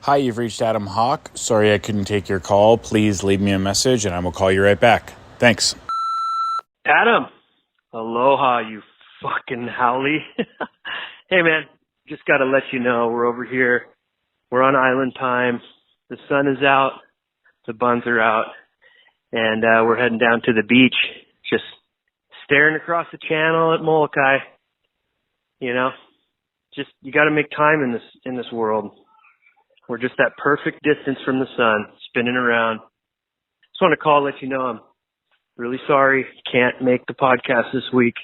Hi, you've reached Adam Hawk. Sorry I couldn't take your call. Please leave me a message and I will call you right back. Thanks. Adam, aloha, you fucking howly. Hey, man, just got to let you know we're over here. We're on island time. The sun is out. The buns are out. And we're heading down to the beach, just staring across the channel at Molokai. You know, just you got to make time in this world. We're just that perfect distance from the sun, spinning around. Just want to call, let you know I'm really sorry. Can't make the podcast this week.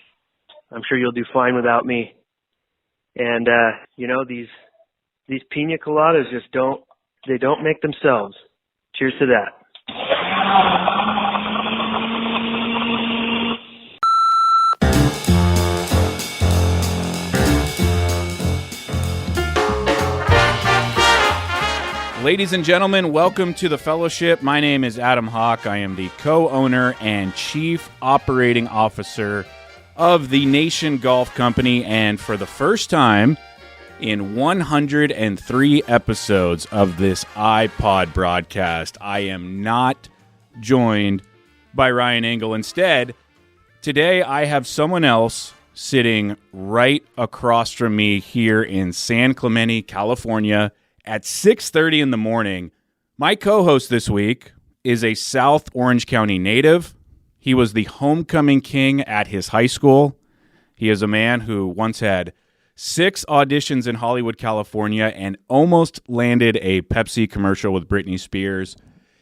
I'm sure you'll do fine without me. And, you know, these pina coladas just don't make themselves. Cheers to that. Ladies and gentlemen, welcome to the Fellowship. My name is Adam Hawk. I am the co-owner and chief operating officer of the Nation Golf Company, and for the first time in 103 episodes of this iPod broadcast, I am not joined by Ryan Engle. Instead, today I have someone else sitting right across from me here in San Clemente, California, at 6:30 in the morning. My co-host this week is a South Orange County native. He was the homecoming king at his high school. He is a man who once had 6 auditions in Hollywood, California, and almost landed a Pepsi commercial with Britney Spears.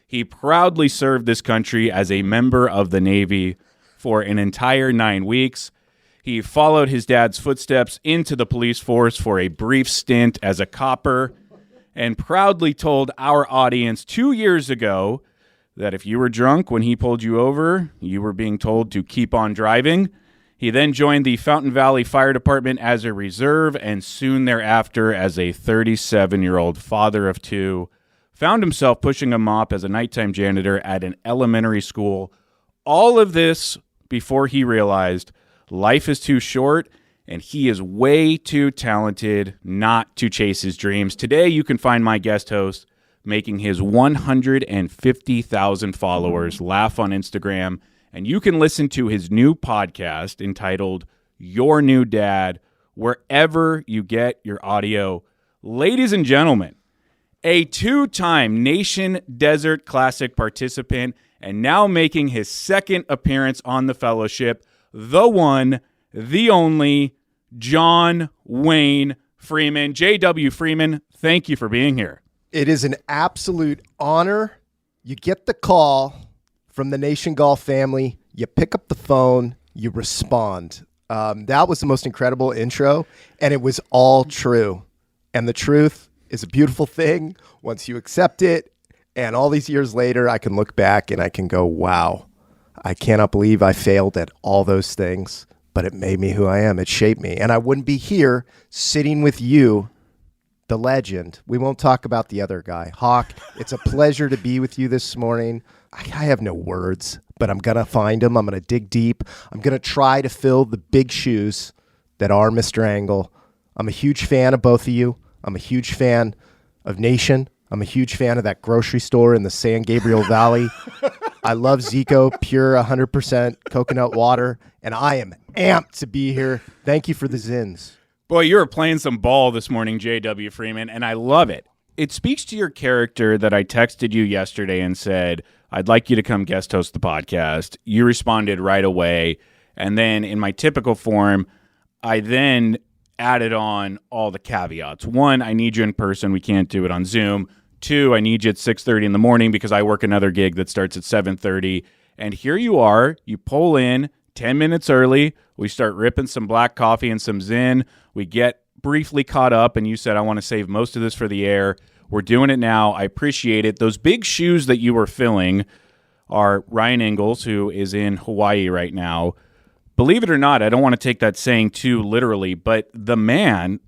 He proudly served this country as a member of the Navy for an entire 9 weeks. He followed his dad's footsteps into the police force for a brief stint as a copper, and proudly told our audience 2 years ago that if you were drunk when he pulled you over, you were being told to keep on driving. He then joined the Fountain Valley Fire Department as a reserve, and soon thereafter, as a 37-year-old father of 2, found himself pushing a mop as a nighttime janitor at an elementary school. All of this before he realized life is too short and he is way too talented not to chase his dreams. Today, you can find my guest host making his 150,000 followers laugh on Instagram, and you can listen to his new podcast entitled Your New Dad wherever you get your audio. Ladies and gentlemen, a 2-time Nation Desert Classic participant and now making his second appearance on the Fellowship, the one, the only, Jon Wayne Freeman. J.W. Freeman, thank you for being here. It is an absolute honor. You get the call from the Nation Golf family. You pick up the phone. You respond. That was the most incredible intro, and it was all true. And the truth is a beautiful thing once you accept it. And all these years later, I can look back and I can go, wow, I cannot believe I failed at all those things, but it made me who I am. It shaped me. And I wouldn't be here sitting with you, the legend. We won't talk about the other guy. Hawk, it's a pleasure to be with you this morning. I have no words, but I'm going to find them. I'm going to dig deep. I'm going to try to fill the big shoes that are Mr. Engle. I'm a huge fan of both of you. I'm a huge fan of Nation. I'm a huge fan of that grocery store in the San Gabriel Valley. I love Zico, pure 100% coconut water, and I am amped to be here. Thank you for the zins. Boy, you were playing some ball this morning, J.W. Freeman, and I love it. It speaks to your character that I texted you yesterday and said, I'd like you to come guest host the podcast. You responded right away, and then in my typical form, I then added on all the caveats. 1, I need you in person. We can't do it on Zoom. 2, I need you at 6:30 in the morning because I work another gig that starts at 7:30. And here you are. You pull in 10 minutes early. We start ripping some black coffee and some Zin. We get briefly caught up, and you said, I want to save most of this for the air. We're doing it now. I appreciate it. Those big shoes that you were filling are Ryan Engle's, who is in Hawaii right now. Believe it or not, I don't want to take that saying too literally, but the man,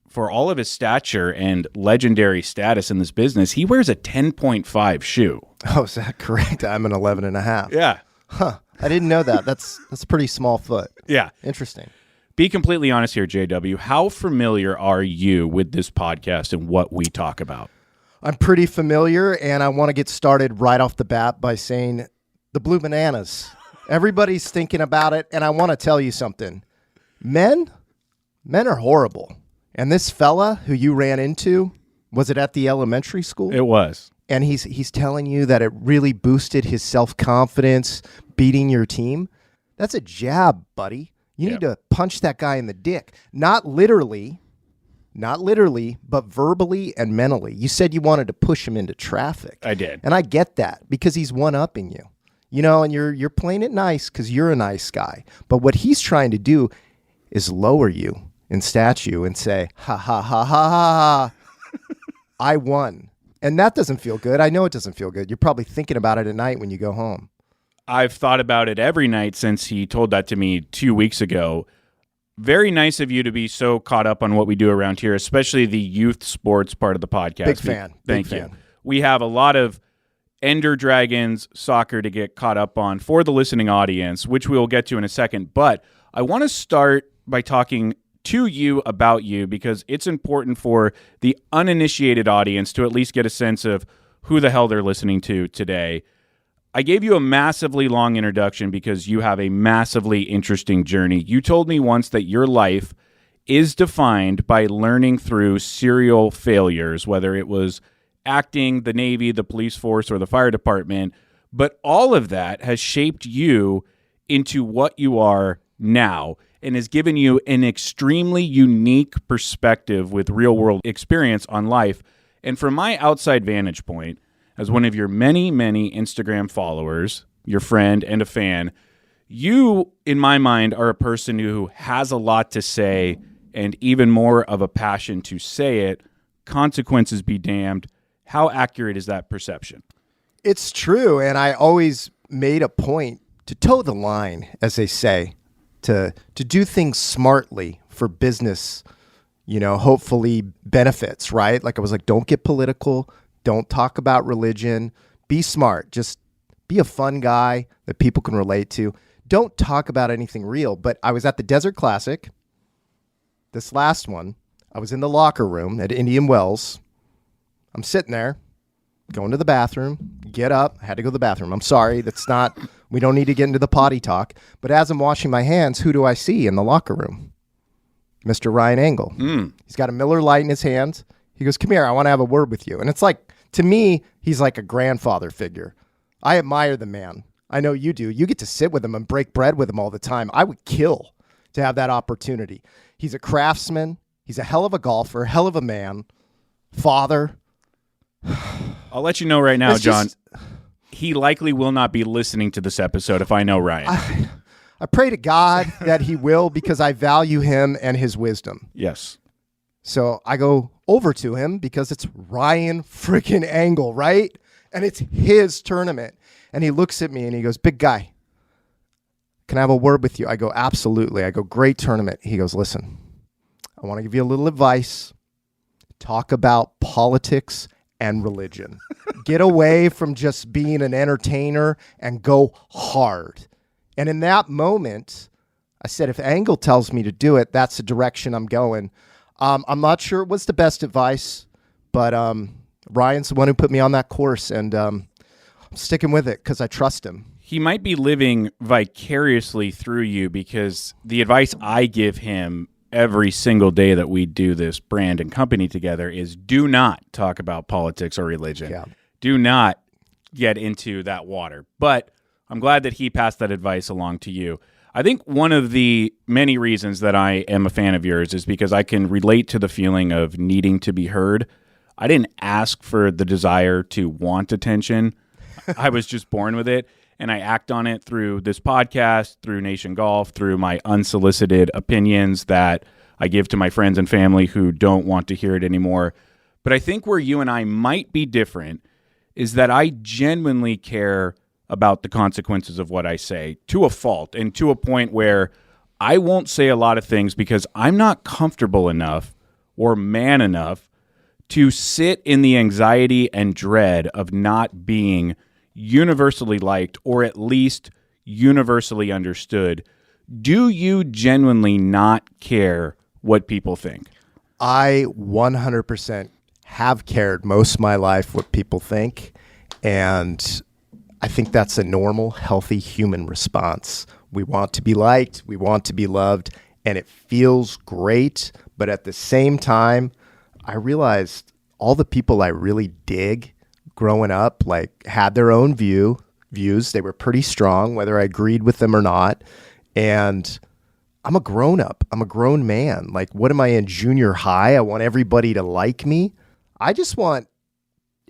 for all of his stature and legendary status in this business, he wears a 10.5 shoe. Oh, is that correct? I'm an 11.5. Yeah. Huh. I didn't know that. That's a pretty small foot. Yeah. Interesting. Be completely honest here, JW. How familiar are you with this podcast and what we talk about? I'm pretty familiar, and I want to get started right off the bat by saying the blue bananas. Everybody's thinking about it, and I want to tell you something. Men are horrible. And this fella who you ran into, was it at the elementary school? It was. And he's telling you that it really boosted his self-confidence, beating your team. That's a jab, buddy. You need to punch that guy in the dick. Not literally, but verbally and mentally. You said you wanted to push him into traffic. I did. And I get that because he's one-upping you. You know, and you're playing it nice because you're a nice guy. But what he's trying to do is lower you in statue and say, ha, ha, ha, ha, ha, ha. I won. And that doesn't feel good. I know it doesn't feel good. You're probably thinking about it at night when you go home. I've thought about it every night since he told that to me 2 weeks ago. Very nice of you to be so caught up on what we do around here, especially the youth sports part of the podcast. Big fan. Thank you. We have a lot of Ender Dragons soccer to get caught up on for the listening audience, which we will get to in a second. But I want to start by talking to you about you because it's important for the uninitiated audience to at least get a sense of who the hell they're listening to today. I gave you a massively long introduction because you have a massively interesting journey. You told me once that your life is defined by learning through serial failures, whether it was acting, the Navy, the police force, or the fire department. But all of that has shaped you into what you are now and has given you an extremely unique perspective with real-world experience on life. And from my outside vantage point, as one of your many, many Instagram followers, your friend and a fan, you, in my mind, are a person who has a lot to say and even more of a passion to say it. Consequences be damned. How accurate is that perception? It's true, and I always made a point to toe the line, as they say, to do things smartly for business, you know, hopefully benefits, right? Like I was like, don't get political. Don't talk about religion. Be smart. Just be a fun guy that people can relate to. Don't talk about anything real. But I was at the Desert Classic, this last one. I was in the locker room at Indian Wells. I'm sitting there, going to the bathroom. Get up. I had to go to the bathroom. I'm sorry. We don't need to get into the potty talk. But as I'm washing my hands, who do I see in the locker room? Mr. Ryan Engle. He's got a Miller Lite in his hand. He goes, come here, I want to have a word with you. And it's like, to me, he's like a grandfather figure. I admire the man. I know you do. You get to sit with him and break bread with him all the time. I would kill to have that opportunity. He's a craftsman. He's a hell of a golfer, hell of a man, father. I'll let you know right now, John, he likely will not be listening to this episode if I know Ryan. I pray to God that he will because I value him and his wisdom. Yes. So I go over to him because it's Ryan freaking Engle, right? And it's his tournament. And he looks at me and he goes, big guy, can I have a word with you? I go, absolutely. I go, great tournament. He goes, listen, I want to give you a little advice. Talk about politics and religion. Get away from just being an entertainer and go hard. And in that moment, I said, if Engle tells me to do it, that's the direction I'm going. I'm not sure it was the best advice, but Ryan's the one who put me on that course, and I'm sticking with it because I trust him. He might be living vicariously through you because the advice I give him every single day that we do this brand and company together is do not talk about politics or religion. Yeah. Do not get into that water. But I'm glad that he passed that advice along to you. I think one of the many reasons that I am a fan of yours is because I can relate to the feeling of needing to be heard. I didn't ask for the desire to want attention. I was just born with it, and I act on it through this podcast, through Nation Golf, through my unsolicited opinions that I give to my friends and family who don't want to hear it anymore. But I think where you and I might be different is that I genuinely care about the consequences of what I say to a fault and to a point where I won't say a lot of things because I'm not comfortable enough or man enough to sit in the anxiety and dread of not being universally liked or at least universally understood. Do you genuinely not care what people think? I 100% have cared most of my life what people think. And I think that's a normal, healthy human response. We want to be liked. We want to be loved. And it feels great. But at the same time, I realized all the people I really dig growing up, like, had their own views. They were pretty strong, whether I agreed with them or not. And I'm a grown up. I'm a grown man. Like, what am I in junior high? I want everybody to like me. I just want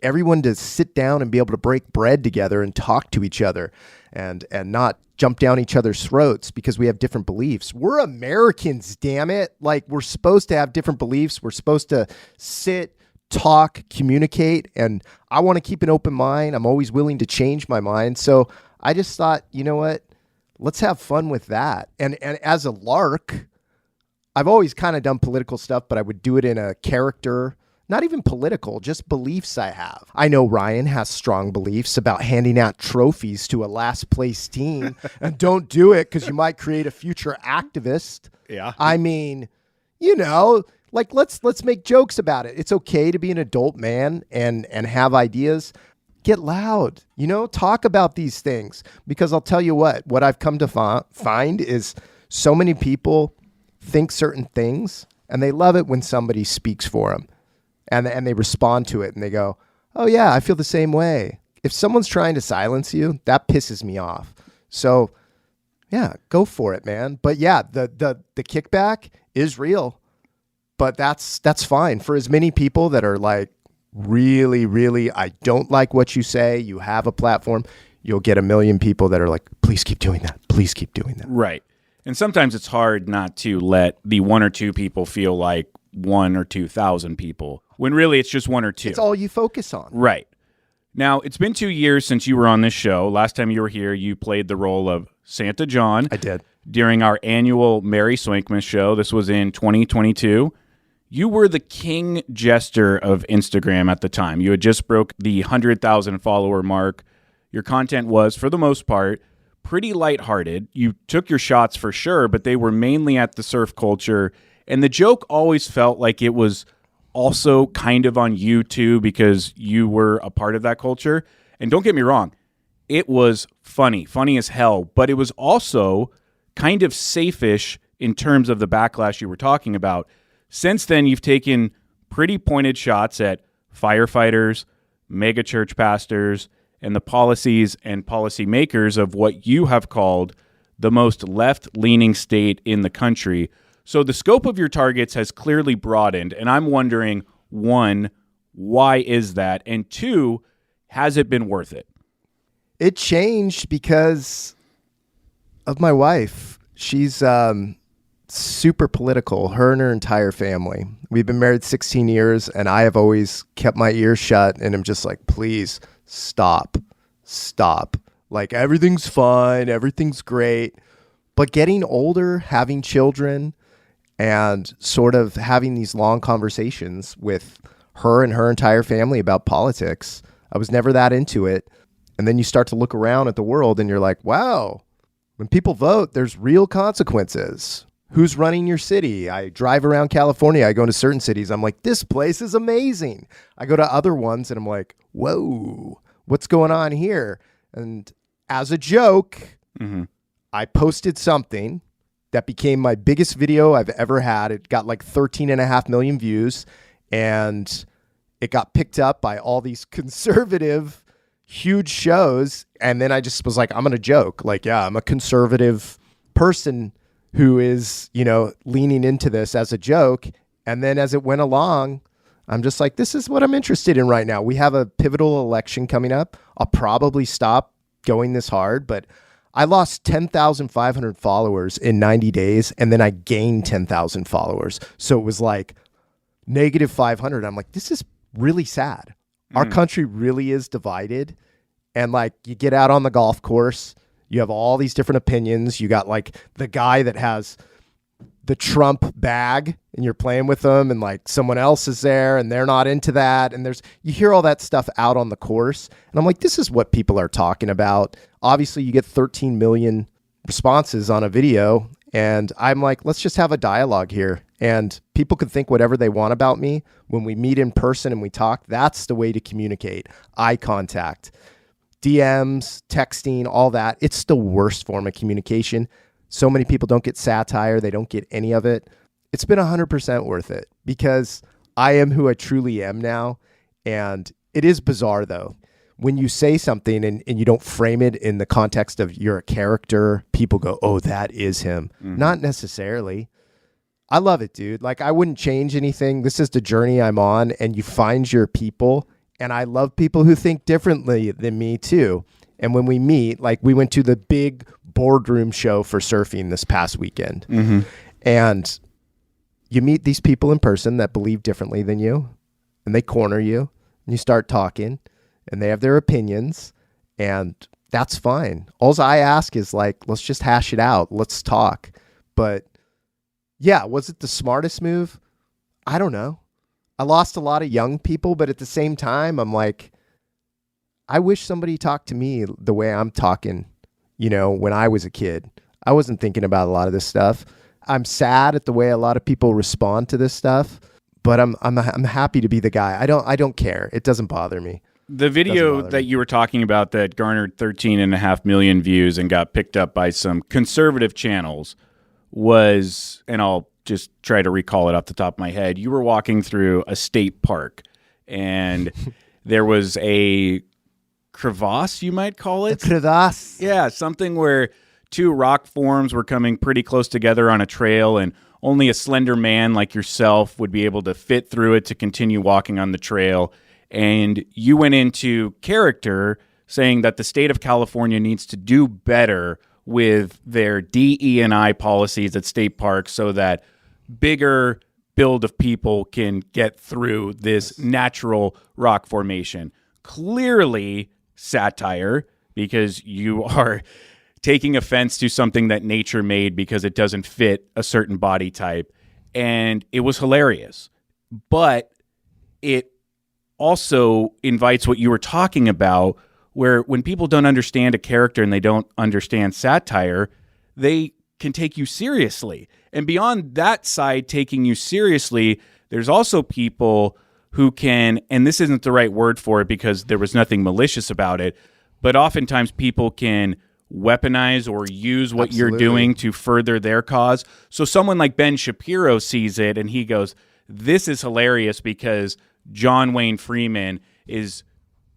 everyone to sit down and be able to break bread together and talk to each other and not jump down each other's throats because we have different beliefs. We're Americans, damn it. Like, we're supposed to have different beliefs. We're supposed to sit, talk, communicate. And I want to keep an open mind. I'm always willing to change my mind. So I just thought, you know what? Let's have fun with that. And as a lark, I've always kind of done political stuff, but I would do it in a character, not even political, just beliefs I have. I know Ryan has strong beliefs about handing out trophies to a last place team. And don't do it because you might create a future activist. Yeah. I mean, you know, like, let's make jokes about it. It's okay to be an adult man and have ideas. Get loud, you know, talk about these things, because I'll tell you what I've come to find is so many people think certain things and they love it when somebody speaks for them and they respond to it and they go, oh yeah, I feel the same way. If someone's trying to silence you, that pisses me off. So yeah, go for it, man. But yeah, the kickback is real, but that's fine for as many people that are like, really, really, I don't like what you say. You have a platform. You'll get 1 million people that are like, please keep doing that. Please keep doing that. Right. And sometimes it's hard not to let the 1 or 2 people feel like 1 or 2,000 people, when really it's just 1 or 2. It's all you focus on. Right. Now, it's been 2 years since you were on this show. Last time you were here, you played the role of Santa John. I did. During our annual Mary Swankmas show. This was in 2022. You were the king jester of Instagram at the time. You had just broke the 100,000 follower mark. Your content was, for the most part, pretty lighthearted. You took your shots for sure, but they were mainly at the surf culture. And the joke always felt like it was also kind of on you too, because you were a part of that culture. And don't get me wrong, it was funny as hell, but it was also kind of safe-ish in terms of the backlash you were talking about. Since then, you've taken pretty pointed shots at firefighters, mega church pastors, and the policies and policymakers of what you have called the most left-leaning state in the country. So the scope of your targets has clearly broadened, and I'm wondering, 1, why is that? And 2, has it been worth it? It changed because of my wife. She's super political, her and her entire family. We've been married 16 years, and I have always kept my ears shut, and I'm just like, please stop. Like, everything's fine, everything's great. But getting older, having children, and sort of having these long conversations with her and her entire family about politics, I was never that into it. And then you start to look around at the world, and you're like, wow, when people vote, there's real consequences. Who's running your city? I drive around California. I go to certain cities. I'm like, this place is amazing. I go to other ones and I'm like, whoa, what's going on here? And as a joke, I posted something that became my biggest video I've ever had. It got like 13.5 million views, and it got picked up by all these conservative, huge shows. And then I just was like, I'm going to joke. Like, yeah, I'm a conservative person who is, you know, leaning into this as a joke. And then as it went along, I'm just like, this is what I'm interested in right now. We have a pivotal election coming up. I'll probably stop going this hard, but I lost 10,500 followers in 90 days, and then I gained 10,000 followers. So it was like negative 500. I'm like, this is really sad. Our country really is divided. And like, you get out on the golf course, you have all these different opinions. You got like the guy that has the Trump bag and you're playing with them, and like someone else is there and they're not into that. And you hear all that stuff out on the course. And I'm like, this is what people are talking about. Obviously you get 13 million responses on a video, And I'm like, let's just have a dialogue here. And people can think whatever they want about me. When we meet in person and we talk, that's the way to communicate. Eye contact, DMs, texting, all that. It's the worst form of communication. So many people don't get satire. They don't get any of it. It's been 100% worth it because I am who I truly am now. And it is bizarre, though. When you say something and you don't frame it in the context of you're a character, people go, oh, that is him. Mm-hmm. Not necessarily. I love it, dude. Like, I wouldn't change anything. This is the journey I'm on, and you find your people. And I love people who think differently than me, too. And when we meet, like, we went to the big boardroom show for surfing this past weekend. Mm-hmm. And you meet these people in person that believe differently than you, and they corner you, and you start talking. And they have their opinions, and that's fine. All I ask is, like, let's just hash it out. Let's talk. But, yeah, was it the smartest move? I don't know. I lost a lot of young people, but at the same time, I'm like, I wish somebody talked to me the way I'm talking, when I was a kid. I wasn't thinking about a lot of this stuff. I'm sad at the way a lot of people respond to this stuff, but I'm happy to be the guy. I don't care. It doesn't bother me. The video that you were talking about that garnered 13.5 million views and got picked up by some conservative channels was, and I'll just try to recall it off the top of my head, you were walking through a state park and there was a crevasse, you might call it? A crevasse. Yeah, something where two rock forms were coming pretty close together on a trail and only a slender man like yourself would be able to fit through it to continue walking on the trail. And you went into character saying that the state of California needs to do better with their DE&I policies at state parks so that bigger build of people can get through this natural rock formation. Clearly satire, because you are taking offense to something that nature made because it doesn't fit a certain body type. And it was hilarious. But it also invites what you were talking about, where when people don't understand a character and they don't understand satire, they can take you seriously. And beyond that side taking you seriously, there's also people who can, and this isn't the right word for it because there was nothing malicious about it, but oftentimes people can weaponize or use what you're doing to further their cause. So someone like Ben Shapiro sees it and he goes, this is hilarious because Jon Wayne Freeman is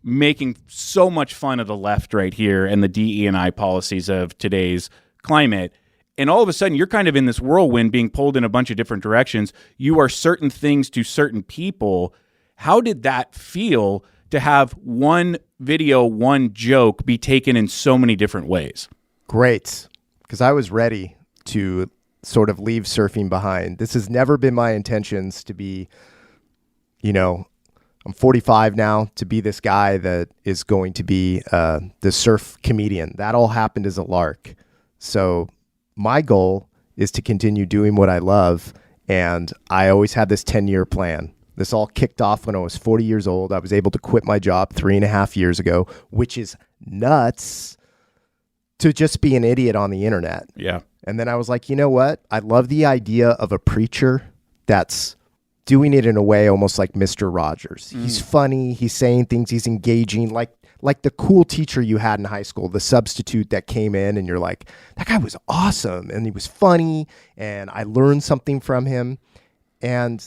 making so much fun of the left right here and the DE&I policies of today's climate. And all of a sudden, you're kind of in this whirlwind being pulled in a bunch of different directions. You are certain things to certain people. How did that feel to have one video, one joke be taken in so many different ways? Great, because I was ready to sort of leave surfing behind. This has never been my intentions to be, I'm 45 now, to be this guy that is going to be the surf comedian. That all happened as a lark. So my goal is to continue doing what I love, and I always had this 10-year plan. This all kicked off when I was 40 years old. I was able to quit my job 3.5 years ago, which is nuts to just be an idiot on the internet. Yeah. And then I was like, you know what? I love the idea of a preacher that's doing it in a way almost like Mr. Rogers. He's funny. He's saying things. He's engaging, like the cool teacher you had in high school, the substitute that came in and you're like, that guy was awesome. And he was funny. And I learned something from him. And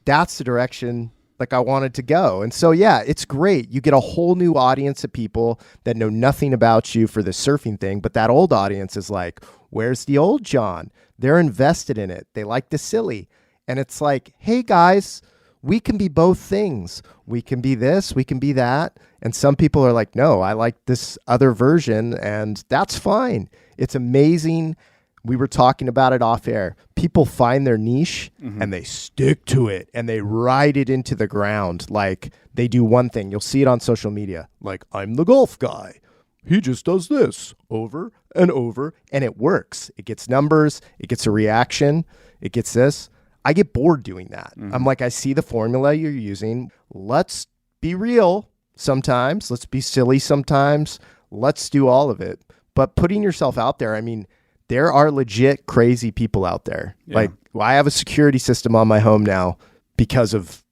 that's the direction like I wanted to go. And so, yeah, it's great. You get a whole new audience of people that know nothing about you for the surfing thing. But that old audience is like, where's the old John? They're invested in it. They like the silly. And it's like, hey, guys, we can be both things. We can be this, we can be that. And some people are like, no, I like this other version, and that's fine. It's amazing. We were talking about it off air. People find their niche and they stick to it and they ride it into the ground. Like they do one thing. You'll see it on social media. Like, I'm the golf guy. He just does this over and over, and it works. It gets numbers. It gets a reaction. It gets this. I get bored doing that. I'm like, I see the formula you're using. Let's be real sometimes. Let's be silly sometimes. Let's do all of it. But putting yourself out there, I mean, there are legit crazy people out there. Yeah. Like, I have a security system on my home now because of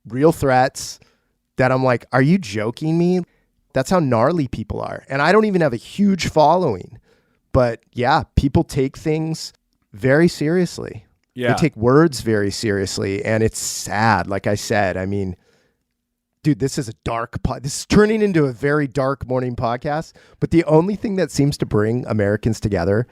real threats that I'm like, are you joking me? That's how gnarly people are. And I don't even have a huge following. But yeah, people take things very seriously. Yeah. They take words very seriously. And it's sad. Like I said, I mean, dude, this is this is turning into a very dark morning podcast. But the only thing that seems to bring Americans together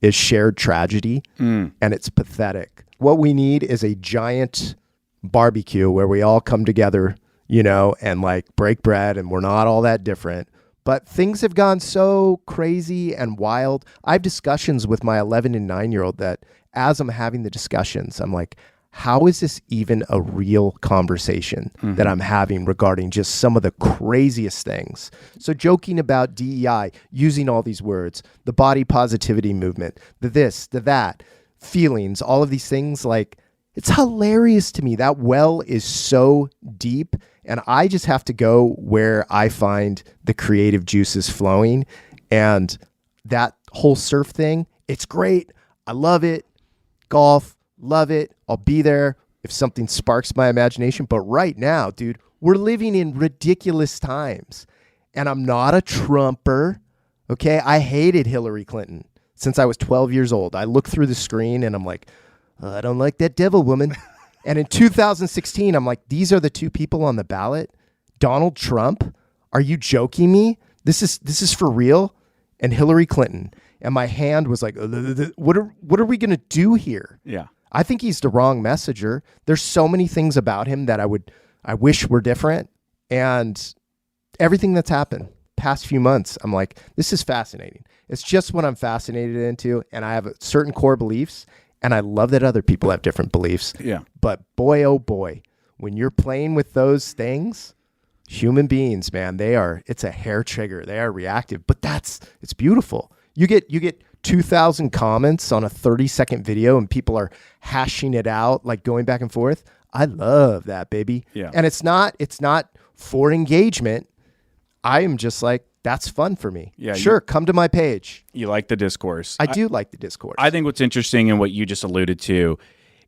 is shared tragedy. And it's pathetic. What we need is a giant barbecue where we all come together, and like break bread, and we're not all that different. But things have gone so crazy and wild. I have discussions with my 11 and 9-year-old that as I'm having the discussions, I'm like, how is this even a real conversation that I'm having regarding just some of the craziest things? So joking about DEI, using all these words, the body positivity movement, the this, the that, feelings, all of these things, like, it's hilarious to me. That well is so deep, and I just have to go where I find the creative juices flowing. And that whole surf thing, it's great. I love it. Golf, love it. I'll be there if something sparks my imagination. But right now, dude, we're living in ridiculous times. And I'm not a Trumper, okay? I hated Hillary Clinton since I was 12 years old. I look through the screen and I'm like, I don't like that devil woman. And in 2016, I'm like, these are the two people on the ballot? Donald Trump? Are you joking me? This is for real? And Hillary Clinton. And my hand was like, what are we going to do here? Yeah. I think he's the wrong messenger. There's so many things about him that I wish were different. And everything that's happened past few months, I'm like, this is fascinating. It's just what I'm fascinated into. And I have certain core beliefs. And I love that other people have different beliefs. Yeah. But boy, oh boy, when you're playing with those things, human beings, man, it's a hair trigger. They are reactive, but it's beautiful. You get 2,000 comments on a 30-second video and people are hashing it out, like going back and forth. I love that, baby. Yeah. And it's not for engagement. I am just like, that's fun for me. Yeah, sure, come to my page. You like the discourse. I do like the discourse. I think what's interesting and what you just alluded to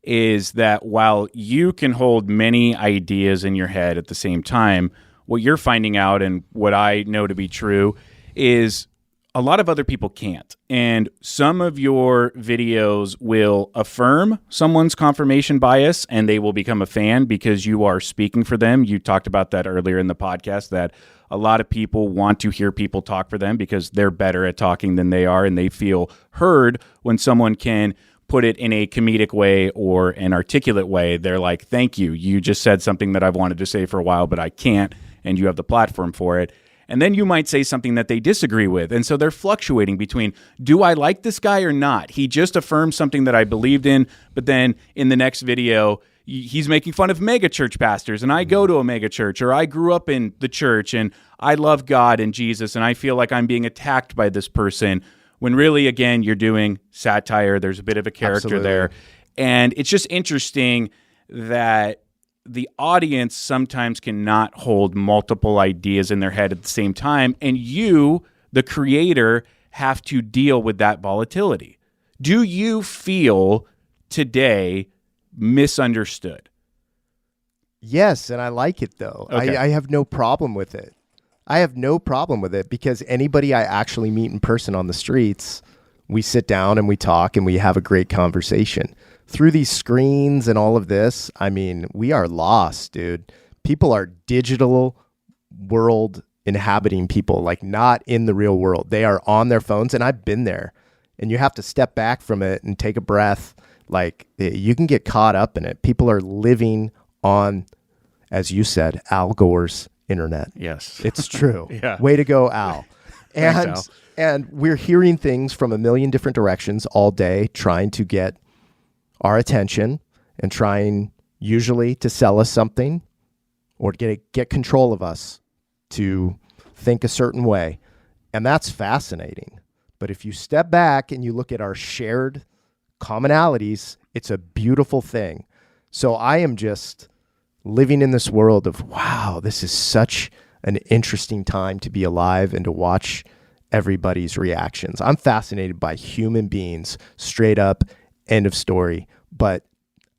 is that while you can hold many ideas in your head at the same time, what you're finding out and what I know to be true is a lot of other people can't. And some of your videos will affirm someone's confirmation bias and they will become a fan because you are speaking for them. You talked about that earlier in the podcast, that a lot of people want to hear people talk for them because they're better at talking than they are, and they feel heard when someone can put it in a comedic way or an articulate way. They're like, thank you. You just said something that I've wanted to say for a while, but I can't, and you have the platform for it. And then you might say something that they disagree with. And so they're fluctuating between, do I like this guy or not? He just affirmed something that I believed in, but then in the next video, he's making fun of mega church pastors, and I go to a mega church, or I grew up in the church and I love God and Jesus, and I feel like I'm being attacked by this person, when really, again, you're doing satire. There's a bit of a character there. And it's just interesting that the audience sometimes cannot hold multiple ideas in their head at the same time, and you, the creator, have to deal with that volatility. Do you feel today misunderstood? Yes, and I like it though. Okay. I have no problem with it. I have no problem with it because anybody I actually meet in person on the streets, we sit down and we talk and we have a great conversation. Through these screens and all of this, I mean, we are lost, dude. People are digital world inhabiting people, like not in the real world. They are on their phones, and I've been there. And you have to step back from it and take a breath. Like, you can get caught up in it. People are living on, as you said, Al Gore's internet. Yes. It's true. Yeah. Way to go, Al. And Thanks, Al. And we're hearing things from a million different directions all day, trying to get our attention and trying usually to sell us something or get control of us to think a certain way. And that's fascinating. But if you step back and you look at our shared commonalities, it's a beautiful thing. So I am just living in this world of, wow, this is such an interesting time to be alive and to watch everybody's reactions. I'm fascinated by human beings, straight up, end of story. But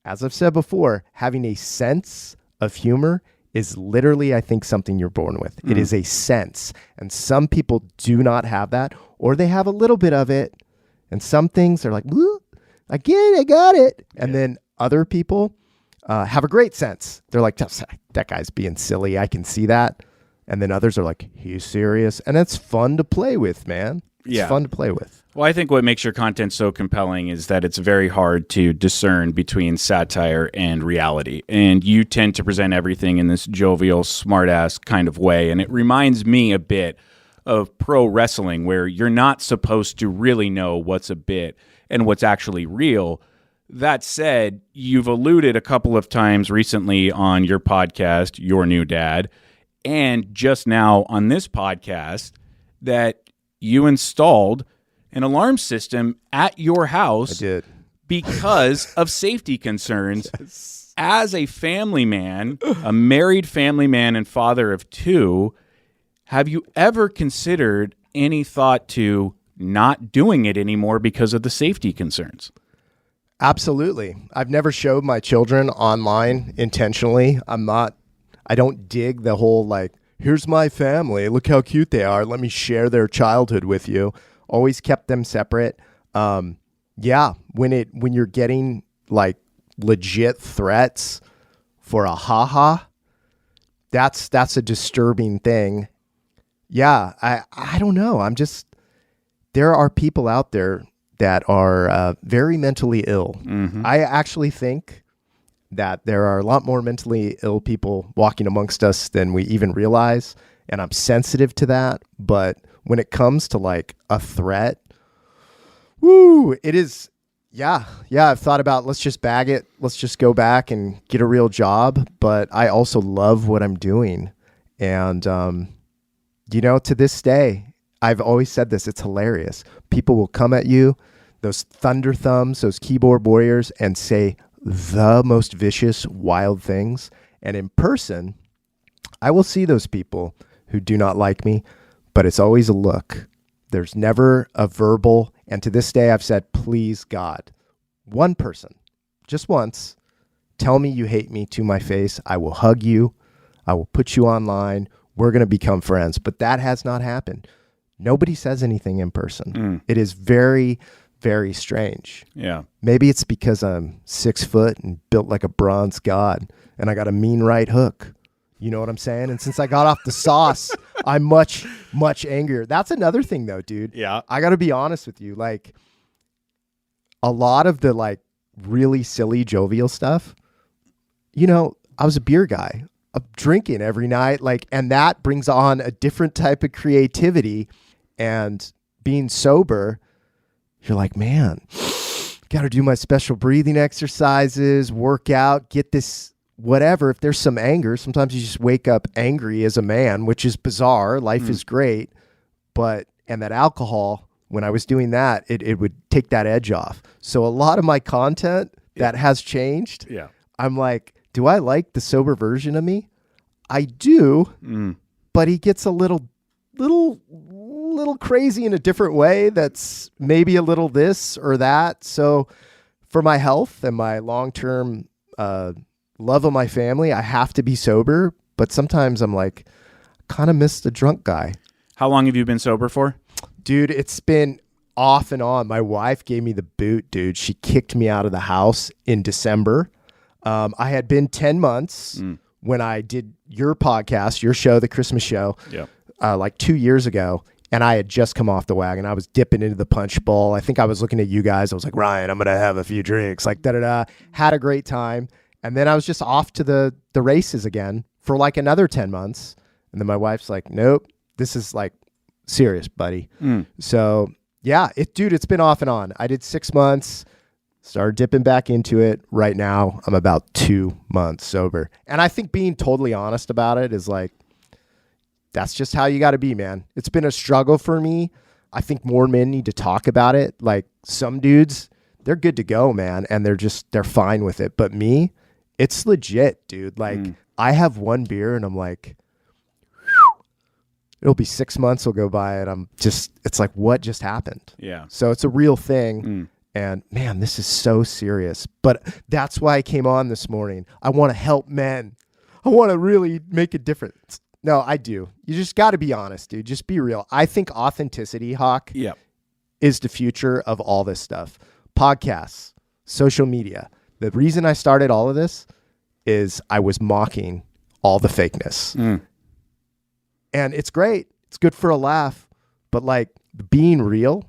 as I've said before, having a sense of humor is literally, I think, something you're born with. It is a sense. And some people do not have that, or they have a little bit of it. And some things are like, woo, I get it, I got it. And then other people have a great sense. They're like, that guy's being silly. I can see that. And then others are like, he's serious. And it's fun to play with, man. It's fun to play with. Well, I think what makes your content so compelling is that it's very hard to discern between satire and reality. And you tend to present everything in this jovial, smart-ass kind of way. And it reminds me a bit of pro wrestling, where you're not supposed to really know what's a bit and what's actually real. That said, you've alluded a couple of times recently on your podcast, Your New Dad, and just now on this podcast, that you installed an alarm system at your house. I did. Because of safety concerns. Yes. As a family man, a married family man and father of two, have you ever considered any thought to not doing it anymore because of the safety concerns? Absolutely. I've never showed my children online intentionally. I don't dig the whole like, here's my family, look how cute they are, let me share their childhood with you. Always kept them separate. When you're getting like legit threats for a haha, that's a disturbing thing. Yeah, I don't know. There are people out there that are very mentally ill. Mm-hmm. I actually think that there are a lot more mentally ill people walking amongst us than we even realize. And I'm sensitive to that. But when it comes to like a threat, it is, I've thought about, let's just bag it. Let's just go back and get a real job. But I also love what I'm doing. And, to this day, I've always said this, it's hilarious. People will come at you, those thunder thumbs, those keyboard warriors, and say the most vicious, wild things. And in person, I will see those people who do not like me, but it's always a look. There's never a verbal. And to this day, I've said, please, God, one person, just once, tell me you hate me to my face. I will hug you. I will put you online. We're going to become friends. But that has not happened. Nobody says anything in person. It is very, very strange. Yeah. Maybe it's because I'm 6 foot and built like a bronze god and I got a mean right hook. You know what I'm saying? And since I got off the sauce, I'm much, much angrier. That's another thing though, dude. Yeah. I got to be honest with you. Like a lot of the like really silly, jovial stuff, I was a beer guy. I'm drinking every night. And that brings on a different type of creativity. And being sober, you're like, man, got to do my special breathing exercises, work out, get this, whatever. If there's some anger, sometimes you just wake up angry as a man, which is bizarre. Life is great. And that alcohol, when I was doing that, it would take that edge off. So a lot of my content that has changed. Yeah. I'm like, do I like the sober version of me? I do, but he gets a little crazy in a different way. That's maybe a little this or that. So for my health and my long-term love of my family, I have to be sober. But sometimes I'm like, kind of miss the drunk guy. How long have you been sober for? Dude, it's been off and on. My wife gave me the boot, dude. She kicked me out of the house in December. I had been 10 months when I did your podcast, your show, the Christmas show, like 2 years ago. And I had just come off the wagon. I was dipping into the punch bowl. I think I was looking at you guys. I was like, Ryan, I'm going to have a few drinks. Like, da-da-da. Had a great time. And then I was just off to the races again for like another 10 months. And then my wife's like, nope, this is like serious, buddy. So yeah, it's been off and on. I did 6 months, started dipping back into it. Right now, I'm about 2 months sober. And I think being totally honest about it is like, that's just how you got to be, man. It's been a struggle for me. I think more men need to talk about it. Like some dudes, they're good to go, man. And they're fine with it. But me, it's legit, dude. Like I have one beer and I'm like, it'll be 6 months will go by and it's like, what just happened? Yeah. So it's a real thing. And man, this is so serious. But that's why I came on this morning. I want to help men. I want to really make a difference. No, I do. You just got to be honest, dude. Just be real. I think authenticity, Hawk, is the future of all this stuff. Podcasts, social media. The reason I started all of this is I was mocking all the fakeness. And it's great. It's good for a laugh. But like being real,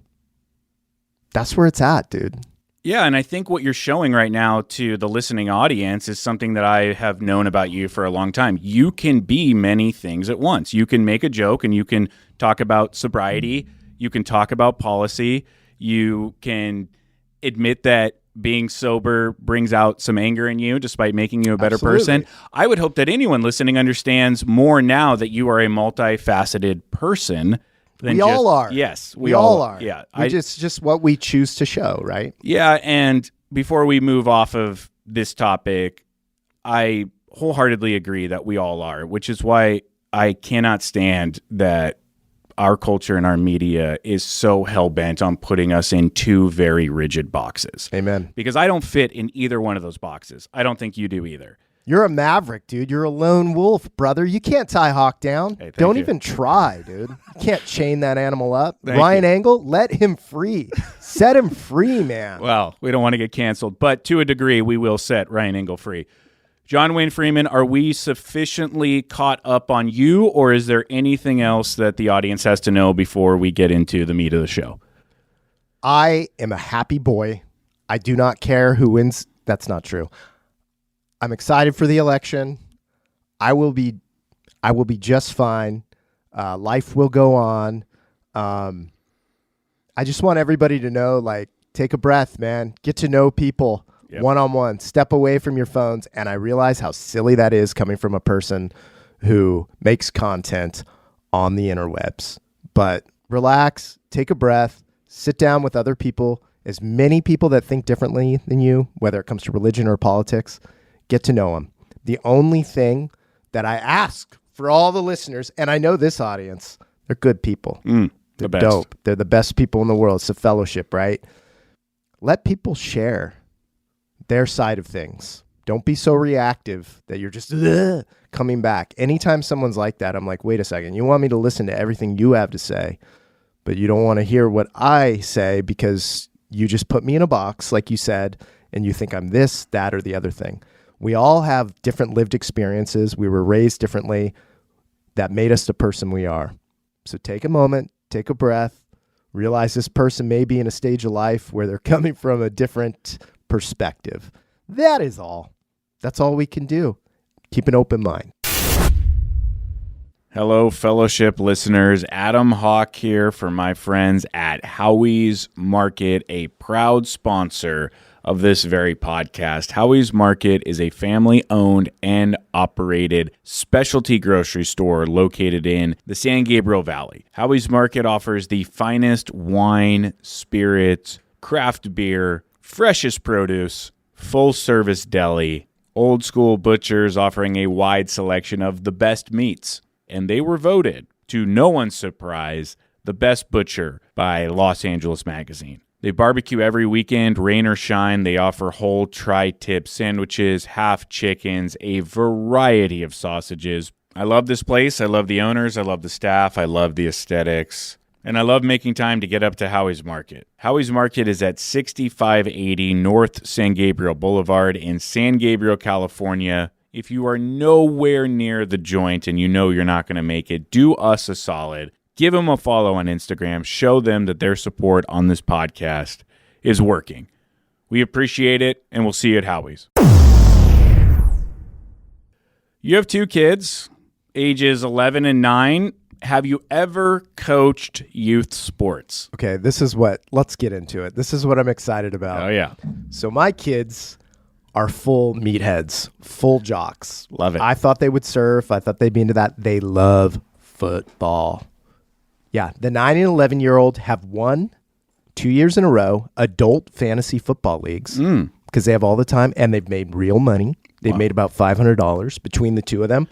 that's where it's at, dude. Yeah, and I think what you're showing right now to the listening audience is something that I have known about you for a long time. You can be many things at once. You can make a joke and you can talk about sobriety. You can talk about policy. You can admit that being sober brings out some anger in you despite making you a better person. I would hope that anyone listening understands more now that you are a multifaceted person. We all are. Yes, we all are. Yeah, just what we choose to show, right? Yeah, and before we move off of this topic, I wholeheartedly agree that we all are, which is why I cannot stand that our culture and our media is so hell-bent on putting us in two very rigid boxes. Amen. Because I don't fit in either one of those boxes. I don't think you do either. You're a maverick, dude. You're a lone wolf, brother. You can't tie Hawk down. Hey, don't even try, dude. You can't chain that animal up. Thank Ryan you. Engle, let him free. Set him free, man. Well, we don't want to get canceled, but to a degree, we will set Ryan Engle free. Jon Wayne Freeman, are we sufficiently caught up on you, or is there anything else that the audience has to know before we get into the meat of the show? I am a happy boy. I do not care who wins. That's not true. I'm excited for the election. I will be just fine. Life will go on. I just want everybody to know, like, take a breath, man. Get to know people one-on-one. Step away from your phones. And I realize how silly that is coming from a person who makes content on the interwebs. But relax, take a breath, sit down with other people, as many people that think differently than you, whether it comes to religion or politics. Get to know them. The only thing that I ask for all the listeners, and I know this audience, they're good people. They're best. dope. They're the best people in the world. It's a fellowship, right? Let people share their side of things. Don't be so reactive that you're just coming back. Anytime someone's like that, I'm like, wait a second. You want me to listen to everything you have to say, but you don't want to hear what I say because you just put me in a box, like you said, and you think I'm this, that, or the other thing. We all have different lived experiences. We were raised differently. That made us the person we are. So take a moment, take a breath, realize this person may be in a stage of life where they're coming from a different perspective. That is all. That's all we can do. Keep an open mind. Hello, fellowship listeners. Adam Hawk here for my friends at Howie's Market, a proud sponsor of this very podcast. Howie's Market is a family-owned and operated specialty grocery store located in the San Gabriel Valley. Howie's Market offers the finest wine, spirits, craft beer, freshest produce, full-service deli, old-school butchers offering a wide selection of the best meats. And they were voted, to no one's surprise, the best butcher by Los Angeles Magazine. They barbecue every weekend, rain or shine. They offer whole tri-tip sandwiches, half chickens, a variety of sausages. I love this place. I love the owners. I love the staff. I love the aesthetics. And I love making time to get up to Howie's Market. Howie's Market is at 6580 North San Gabriel Boulevard in San Gabriel, California. If you are nowhere near the joint and you know you're not going to make it, do us a solid. Give them a follow on Instagram. Show them that their support on this podcast is working. We appreciate it, and we'll see you at Howie's. You have two kids, ages 11 and 9. Have you ever coached youth sports? Okay, let's get into it. This is what I'm excited about. Oh, yeah. So my kids are full meatheads, full jocks. Love it. I thought they would surf. I thought they'd be into that. They love football. Yeah, the 9 and 11-year-old have won 2 years in a row adult fantasy football leagues because they have all the time, and they've made real money. They've made about $500 between the two of them.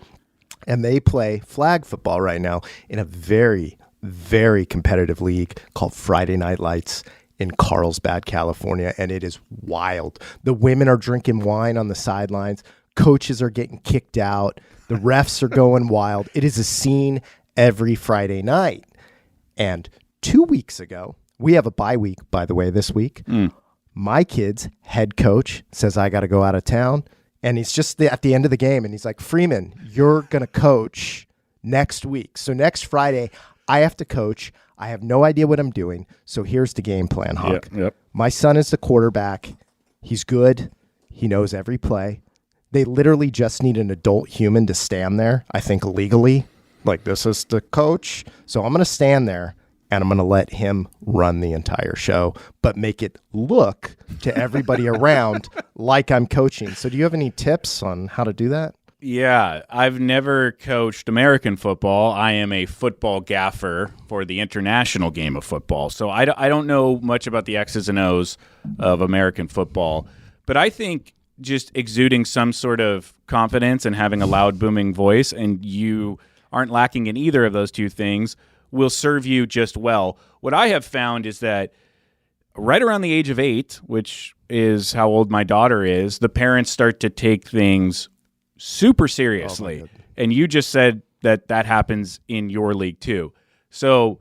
And they play flag football right now in a very, very competitive league called Friday Night Lights in Carlsbad, California. And it is wild. The women are drinking wine on the sidelines. Coaches are getting kicked out. The refs are going wild. It is a scene every Friday night. And 2 weeks ago, we have a bye week, by the way, this week. My kid's head coach says, I got to go out of town. And he's just at the end of the game. And he's like, Freeman, you're going to coach next week. So next Friday, I have to coach. I have no idea what I'm doing. So here's the game plan, Hawk. Yep. My son is the quarterback. He's good. He knows every play. They literally just need an adult human to stand there, I think legally. Like, this is the coach. So I'm going to stand there, and I'm going to let him run the entire show, but make it look to everybody around like I'm coaching. So do you have any tips on how to do that? Yeah, I've never coached American football. I am a football gaffer for the international game of football. So I don't know much about the X's and O's of American football. But I think just exuding some sort of confidence and having a loud, booming voice, and you aren't lacking in either of those two things, will serve you just well. What I have found is that right around the age of 8, which is how old my daughter is, the parents start to take things super seriously. And you just said that happens in your league too. So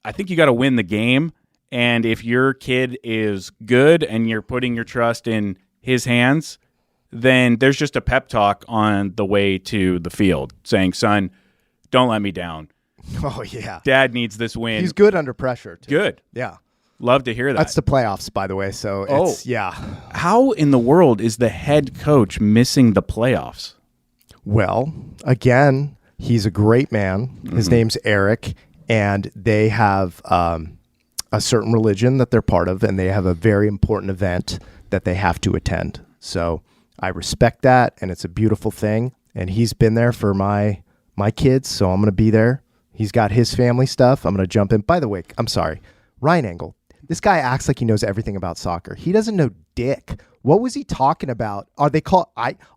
I think you got to win the game. And if your kid is good and you're putting your trust in his hands, then there's just a pep talk on the way to the field saying, son, don't let me down. Oh, yeah. Dad needs this win. He's good under pressure, too. Good. Yeah. Love to hear that. That's the playoffs, by the way. So, it's, yeah. How in the world is the head coach missing the playoffs? Well, again, he's a great man. His name's Eric, and they have a certain religion that they're part of, and they have a very important event that they have to attend. So I respect that, and it's a beautiful thing. And he's been there for my kids, so I'm going to be there. He's got his family stuff. I'm going to jump in. By the way, I'm sorry, Ryan Engle. This guy acts like he knows everything about soccer. He doesn't know dick. What was he talking about? Are they called,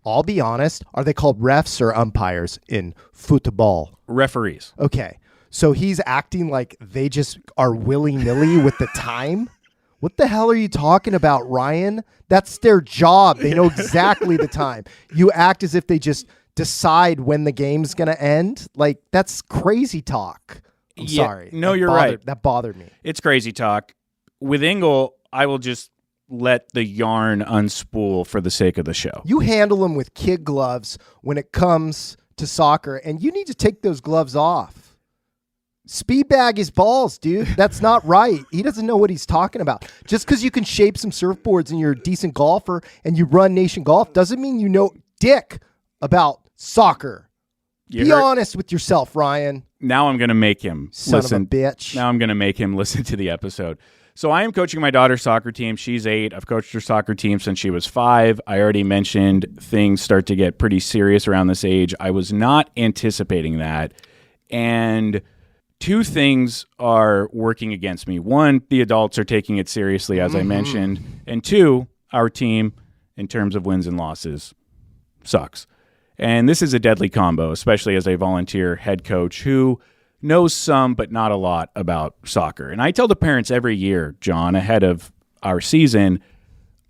I'll be honest, are they called refs or umpires in football? Referees. Okay. So he's acting like they just are willy-nilly with the time? What the hell are you talking about, Ryan? That's their job. They know exactly the time. You act as if they just decide when the game's going to end. Like, that's crazy talk. I'm sorry. No, you're right. That bothered me. It's crazy talk. With Engle, I will just let the yarn unspool for the sake of the show. You handle him with kid gloves when it comes to soccer, and you need to take those gloves off. Speed bag his balls, dude. That's not right. He doesn't know what he's talking about. Just because you can shape some surfboards and you're a decent golfer and you run Nation Golf doesn't mean you know dick about soccer. Be honest with yourself, Ryan. Now I'm going to make him listen. Son of a bitch. Now I'm going to make him listen to the episode. So I am coaching my daughter's soccer team. She's 8. I've coached her soccer team since she was 5. I already mentioned things start to get pretty serious around this age. I was not anticipating that. And 2 things are working against me. 1, the adults are taking it seriously, as I mentioned. And 2, our team, in terms of wins and losses, sucks. And this is a deadly combo, especially as a volunteer head coach who knows some but not a lot about soccer. And I tell the parents every year, John, ahead of our season,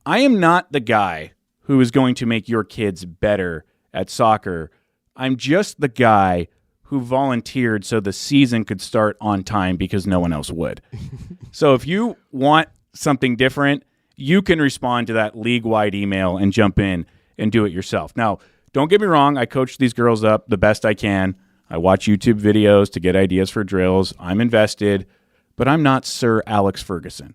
I am not the guy who is going to make your kids better at soccer. I'm just the guy who volunteered so the season could start on time because no one else would. So if you want something different, you can respond to that league-wide email and jump in and do it yourself. Now, don't get me wrong, I coach these girls up the best I can. I watch YouTube videos to get ideas for drills. I'm invested, but I'm not Sir Alex Ferguson.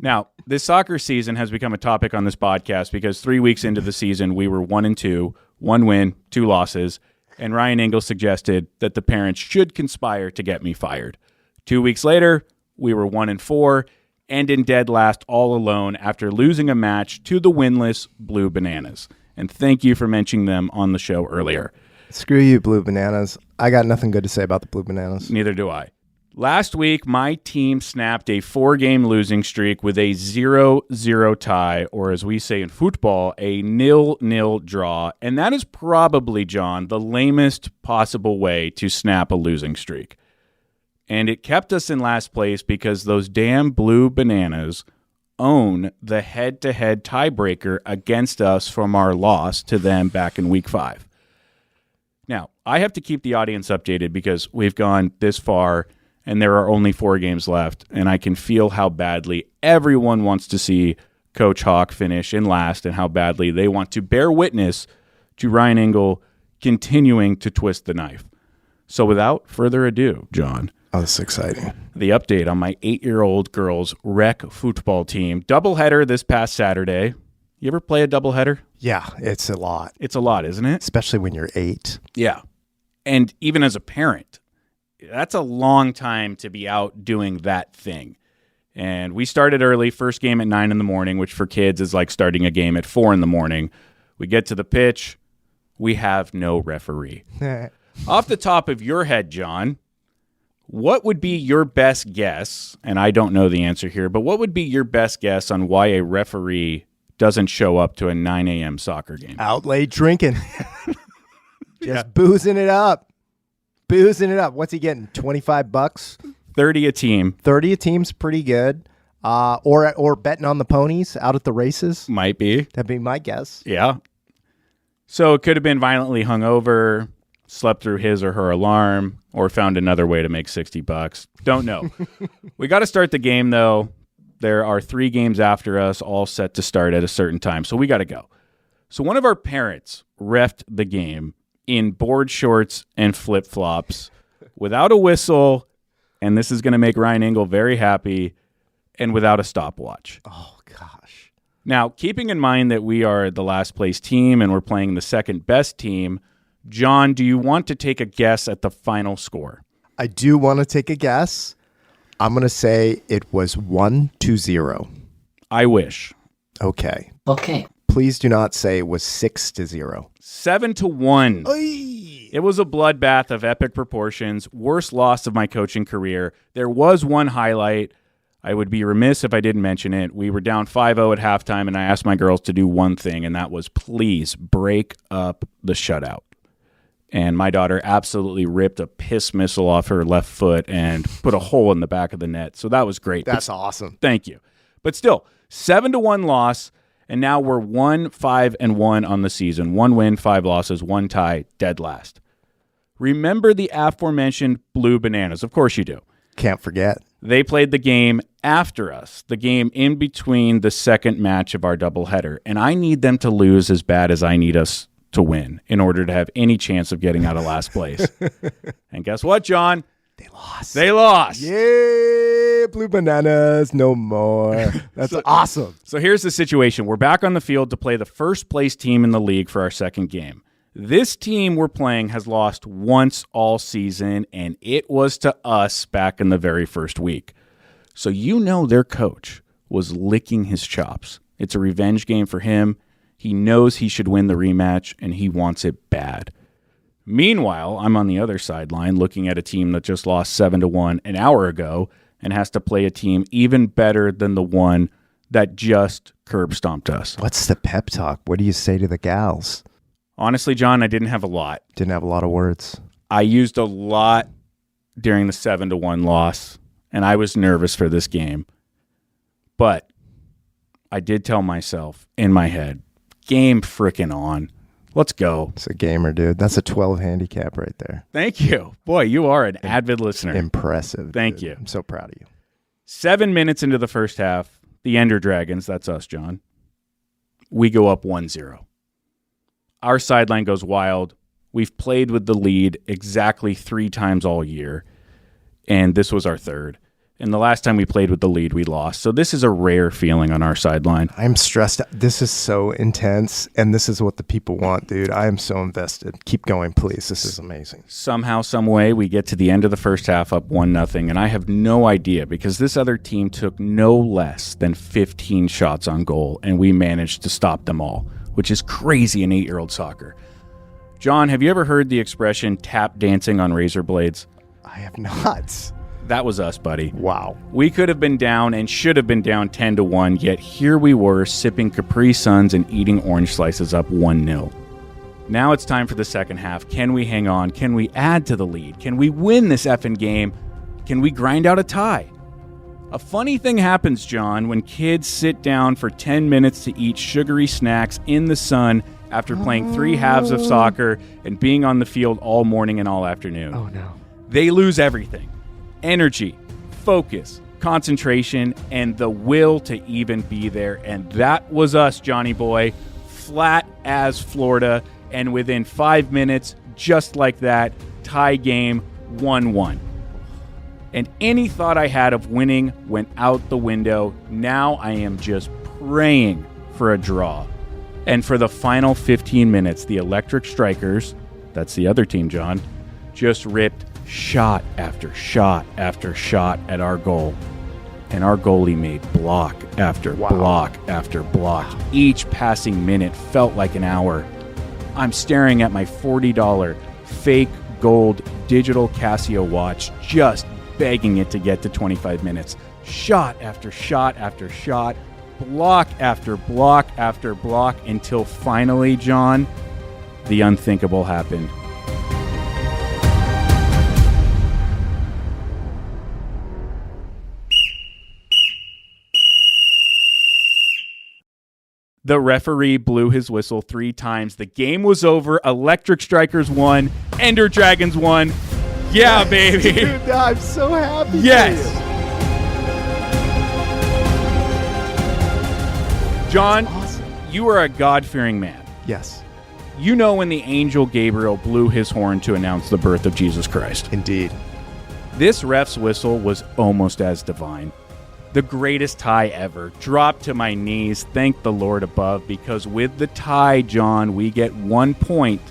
Now, this soccer season has become a topic on this podcast because 3 weeks into the season, we were 1-2, 1 win, 2 losses, and Ryan Engle suggested that the parents should conspire to get me fired. 2 weeks later, we were 1-4, and in dead last all alone after losing a match to the winless Blue Bananas. And thank you for mentioning them on the show earlier. Screw you, Blue Bananas. I got nothing good to say about the Blue Bananas. Neither do I. Last week, my team snapped a 4-game losing streak with a 0-0 tie, or as we say in football, a 0-0 draw. And that is probably, John, the lamest possible way to snap a losing streak. And it kept us in last place because those damn blue bananas own the head-to-head tiebreaker against us from our loss to them back in week 5. Now, I have to keep the audience updated because we've gone this far and there are only 4 games left, and I can feel how badly everyone wants to see Coach Hawk finish in last and how badly they want to bear witness to Ryan Engle continuing to twist the knife. So without further ado, John. Oh, that's exciting. The update on my 8-year-old girls' rec football team. Doubleheader this past Saturday. You ever play a doubleheader? Yeah, it's a lot. It's a lot, isn't it? Especially when you're 8. Yeah. And even as a parent, that's a long time to be out doing that thing. And we started early, first game at 9 in the morning, which for kids is like starting a game at 4 in the morning. We get to the pitch. We have no referee. Off the top of your head, John, what would be your best guess? And I don't know the answer here, but what would be your best guess on why a referee doesn't show up to a 9 a.m. soccer game? Out late drinking. Just boozing it up. Boozing it up. What's he getting? $25? 30 a team. 30 a team's pretty good. Or betting on the ponies out at the races. Might be. That'd be my guess. Yeah. So it could have been violently hungover, slept through his or her alarm, or found another way to make $60. Don't know. We got to start the game, though. There are 3 games after us, all set to start at a certain time, so we got to go. So one of our parents reffed the game in board shorts and flip-flops without a whistle, and this is going to make Ryan Engle very happy, and without a stopwatch. Oh, gosh. Now, keeping in mind that we are the last place team and we're playing the second best team, John, do you want to take a guess at the final score? I do want to take a guess. I'm going to say it was 1-0. I wish. Okay. Okay. Please do not say it was 6-0. 7-1. Oy! It was a bloodbath of epic proportions. Worst loss of my coaching career. There was one highlight. I would be remiss if I didn't mention it. We were down 5-0 at halftime, and I asked my girls to do one thing, and that was please break up the shutout. And my daughter absolutely ripped a piss missile off her left foot and put a hole in the back of the net. So that was great. That's awesome. Thank you. But still, 7-1 loss, and now we're 1-5-1 on the season. 1 win, 5 losses, 1 tie, dead last. Remember the aforementioned blue bananas. Of course you do. Can't forget. They played the game after us, the game in between the second match of our doubleheader. And I need them to lose as bad as I need us to win in order to have any chance of getting out of last place. And guess what, John? They lost. They lost. Yay, blue bananas, no more. That's awesome. So here's the situation. We're back on the field to play the first place team in the league for our second game. This team we're playing has lost once all season, and it was to us back in the very first week. So you know their coach was licking his chops. It's a revenge game for him. He knows he should win the rematch, and he wants it bad. Meanwhile, I'm on the other sideline looking at a team that just lost 7-1 an hour ago and has to play a team even better than the one that just curb stomped us. What's the pep talk? What do you say to the gals? Honestly, John, I didn't have a lot. Didn't have a lot of words. I used a lot during the 7-1 loss, and I was nervous for this game. But I did tell myself in my head, game frickin' on. Let's go. It's a gamer, dude. That's a 12 handicap right there. Thank you. Boy, you are an avid listener. Impressive. Thank dude. you. I'm so proud of you. 7 minutes into the first half, the Ender Dragons, that's us, John, we go up 1-0. Our sideline goes wild. We've played with the lead exactly 3 times all year, and this was our third. And the last time we played with the lead, we lost. So this is a rare feeling on our sideline. I'm stressed out. This is so intense, and this is what the people want, dude. I am so invested. Keep going, please. This is amazing. Somehow, some way, we get to the end of the first half up 1-0, and I have no idea because this other team took no less than 15 shots on goal, and we managed to stop them all, which is crazy in 8-year-old soccer. John, have you ever heard the expression tap dancing on razor blades? I have not. That was us, buddy. Wow. We could have been down and should have been down 10-1, yet here we were sipping Capri Suns and eating orange slices up 1-0. Now it's time for the second half. Can we hang on? Can we add to the lead? Can we win this effing game? Can we grind out a tie? A funny thing happens, John, when kids sit down for 10 minutes to eat sugary snacks in the sun after playing 3 halves of soccer and being on the field all morning and all afternoon. Oh, no. They lose everything. Energy, focus, concentration, and the will to even be there. And that was us, Johnny boy. Flat as Florida. And within 5 minutes, just like that, tie game 1-1. And any thought I had of winning went out the window. Now I am just praying for a draw. And for the final 15 minutes, the Electric Strikers, that's the other team, John, just ripped shot after shot after shot at our goal. And our goalie made block after block after block. Each passing minute felt like an hour. I'm staring at my $40 fake gold digital Casio watch, just begging it to get to 25 minutes. Shot after shot after shot, block after block after block, until finally, John, the unthinkable happened. The referee blew his whistle 3 times. The game was over. Electric Strikers won. Ender Dragons won. Yeah, baby. Dude, I'm so happy. Yes. John, awesome. You are a God-fearing man. Yes. You know when the angel Gabriel blew his horn to announce the birth of Jesus Christ. Indeed. This ref's whistle was almost as divine. The greatest tie ever. Dropped to my knees. Thank the Lord above, because with the tie, John, we get 1 point.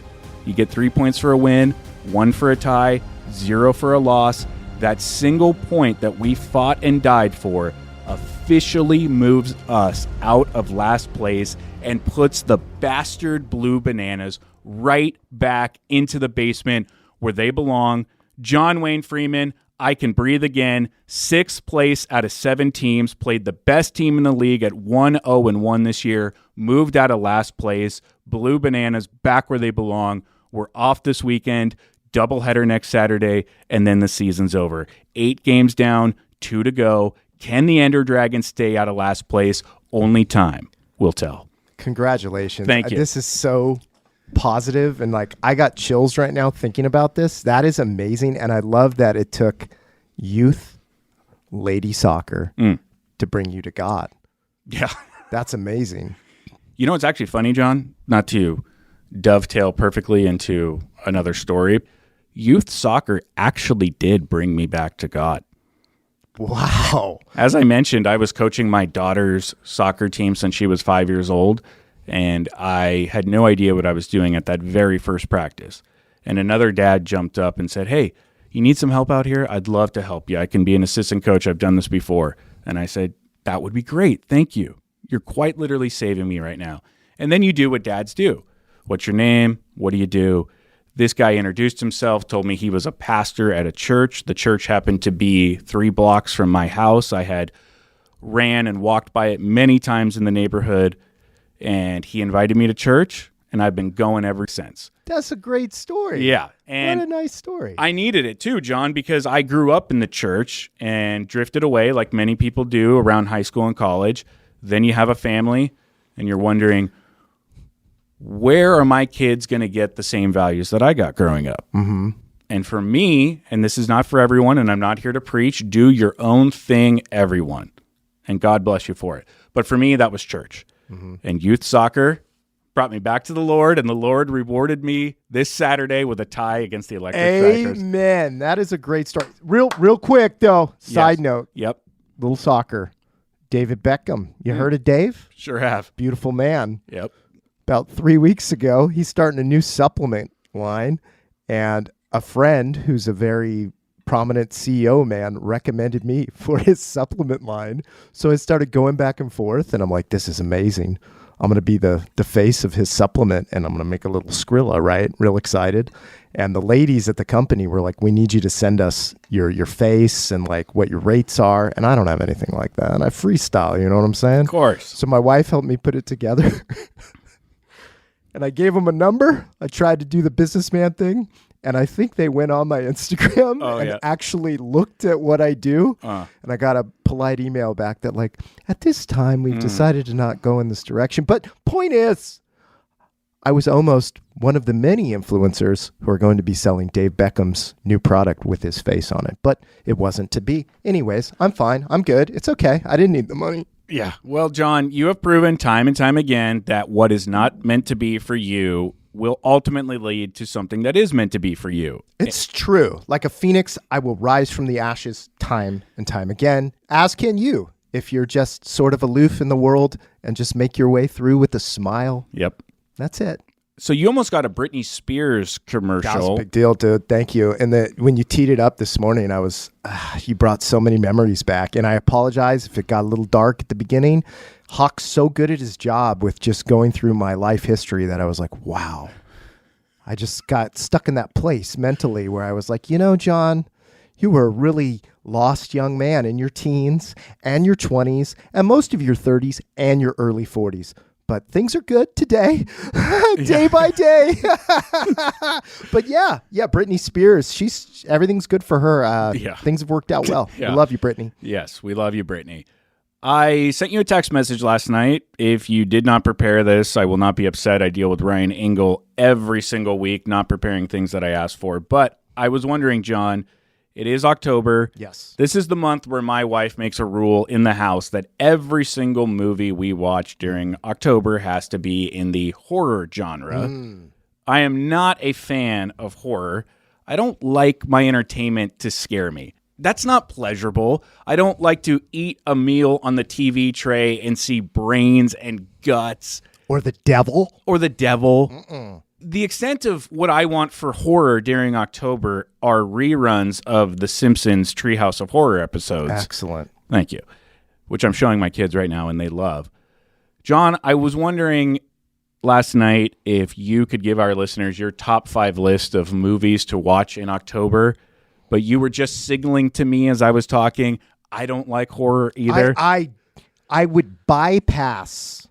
You get 3 points for a win, 1 for a tie, 0 for a loss. That single point that we fought and died for officially moves us out of last place and puts the bastard Blue Bananas right back into the basement where they belong. Jon Wayne Freeman, I can breathe again. 6th place out of 7 teams. Played the best team in the league at 1-0-1 this year. Moved out of last place. Blue Bananas back where they belong. We're off this weekend. Doubleheader next Saturday. And then the season's over. 8 games down. 2 to go. Can the Ender Dragons stay out of last place? Only time will tell. Congratulations. Thank you. This is so positive, and like I got chills right now thinking about this. That is amazing, and I love that it took youth lady soccer to bring you to God. Yeah. That's amazing. You know, it's actually funny, John, not to dovetail perfectly into another story. Youth soccer actually did bring me back to God. Wow. As I mentioned, I was coaching my daughter's soccer team since she was 5 years old, and I had no idea what I was doing at that very first practice. And another dad jumped up and said, "Hey, you need some help out here? I'd love to help you. I can be an assistant coach. I've done this before." And I said, "That would be great. Thank you. You're quite literally saving me right now." And then you do what dads do. What's your name? What do you do? This guy introduced himself, told me he was a pastor at a church. The church happened to be 3 blocks from my house. I had ran and walked by it many times in the neighborhood, and he invited me to church, and I've been going ever since. That's a great story. Yeah. And what a nice story. I needed it too, John, because I grew up in the church and drifted away like many people do around high school and college. Then you have a family, and you're wondering, where are my kids going to get the same values that I got growing up? Mm-hmm. And for me, and this is not for everyone, and I'm not here to preach, do your own thing, everyone. And God bless you for it. But for me, that was church. Mm-hmm. And youth soccer brought me back to the Lord, and the Lord rewarded me this Saturday with a tie against the Electric Strikers. Amen. That is a great story. Real quick, though, side note. Yep. Little soccer. David Beckham. You heard of Dave? Sure have. Beautiful man. Yep. About 3 weeks ago, he's starting a new supplement line, and a friend who's a very prominent CEO man recommended me for his supplement line. So I started going back and forth, and I'm like, this is amazing. I'm going to be the face of his supplement, and I'm going to make a little Skrilla, right? Real excited. And the ladies at the company were like, we need you to send us your face and like what your rates are. And I don't have anything like that. And I freestyle, you know what I'm saying? Of course. So my wife helped me put it together. And I gave them a number. I tried to do the businessman thing. And I think they went on my Instagram and actually looked at what I do. And I got a polite email back that like, at this time, we've decided to not go in this direction. But point is, I was almost one of the many influencers who are going to be selling Dave Beckham's new product with his face on it. But it wasn't to be. Anyways, I'm fine. I'm good. It's okay. I didn't need the money. Yeah. Well, Jon, you have proven time and time again that what is not meant to be for you will ultimately lead to something that is meant to be for you. It's true. Like a phoenix, I will rise from the ashes time and time again, as can you, if you're just sort of aloof in the world and just make your way through with a smile. Yep. That's it. So you almost got a Britney Spears commercial. That was a big deal, dude. Thank you. And when you teed it up this morning, you brought so many memories back. And I apologize if it got a little dark at the beginning. Hawk's so good at his job with just going through my life history that I was like, wow. I just got stuck in that place mentally where I was like, Jon, you were a really lost young man in your teens and your 20s and most of your 30s and your early 40s. But things are good today, day by day. But yeah, Britney Spears, everything's good for her. Things have worked out well. We love you, Britney. Yes, we love you, Britney. I sent you a text message last night. If you did not prepare this, I will not be upset. I deal with Ryan Engle every single week, not preparing things that I asked for. But I was wondering, Jon, it is October. Yes. This is the month where my wife makes a rule in the house that every single movie we watch during October has to be in the horror genre. I am not a fan of horror. I don't like my entertainment to scare me. That's not pleasurable. I don't like to eat a meal on the TV tray and see brains and guts. Or the devil. The extent of what I want for horror during October are reruns of The Simpsons Treehouse of Horror episodes. Excellent. Thank you. Which I'm showing my kids right now and they love. Jon, I was wondering last night if you could give our listeners your top 5 list of movies to watch in October, but you were just signaling to me as I was talking, I don't like horror either. I would bypass.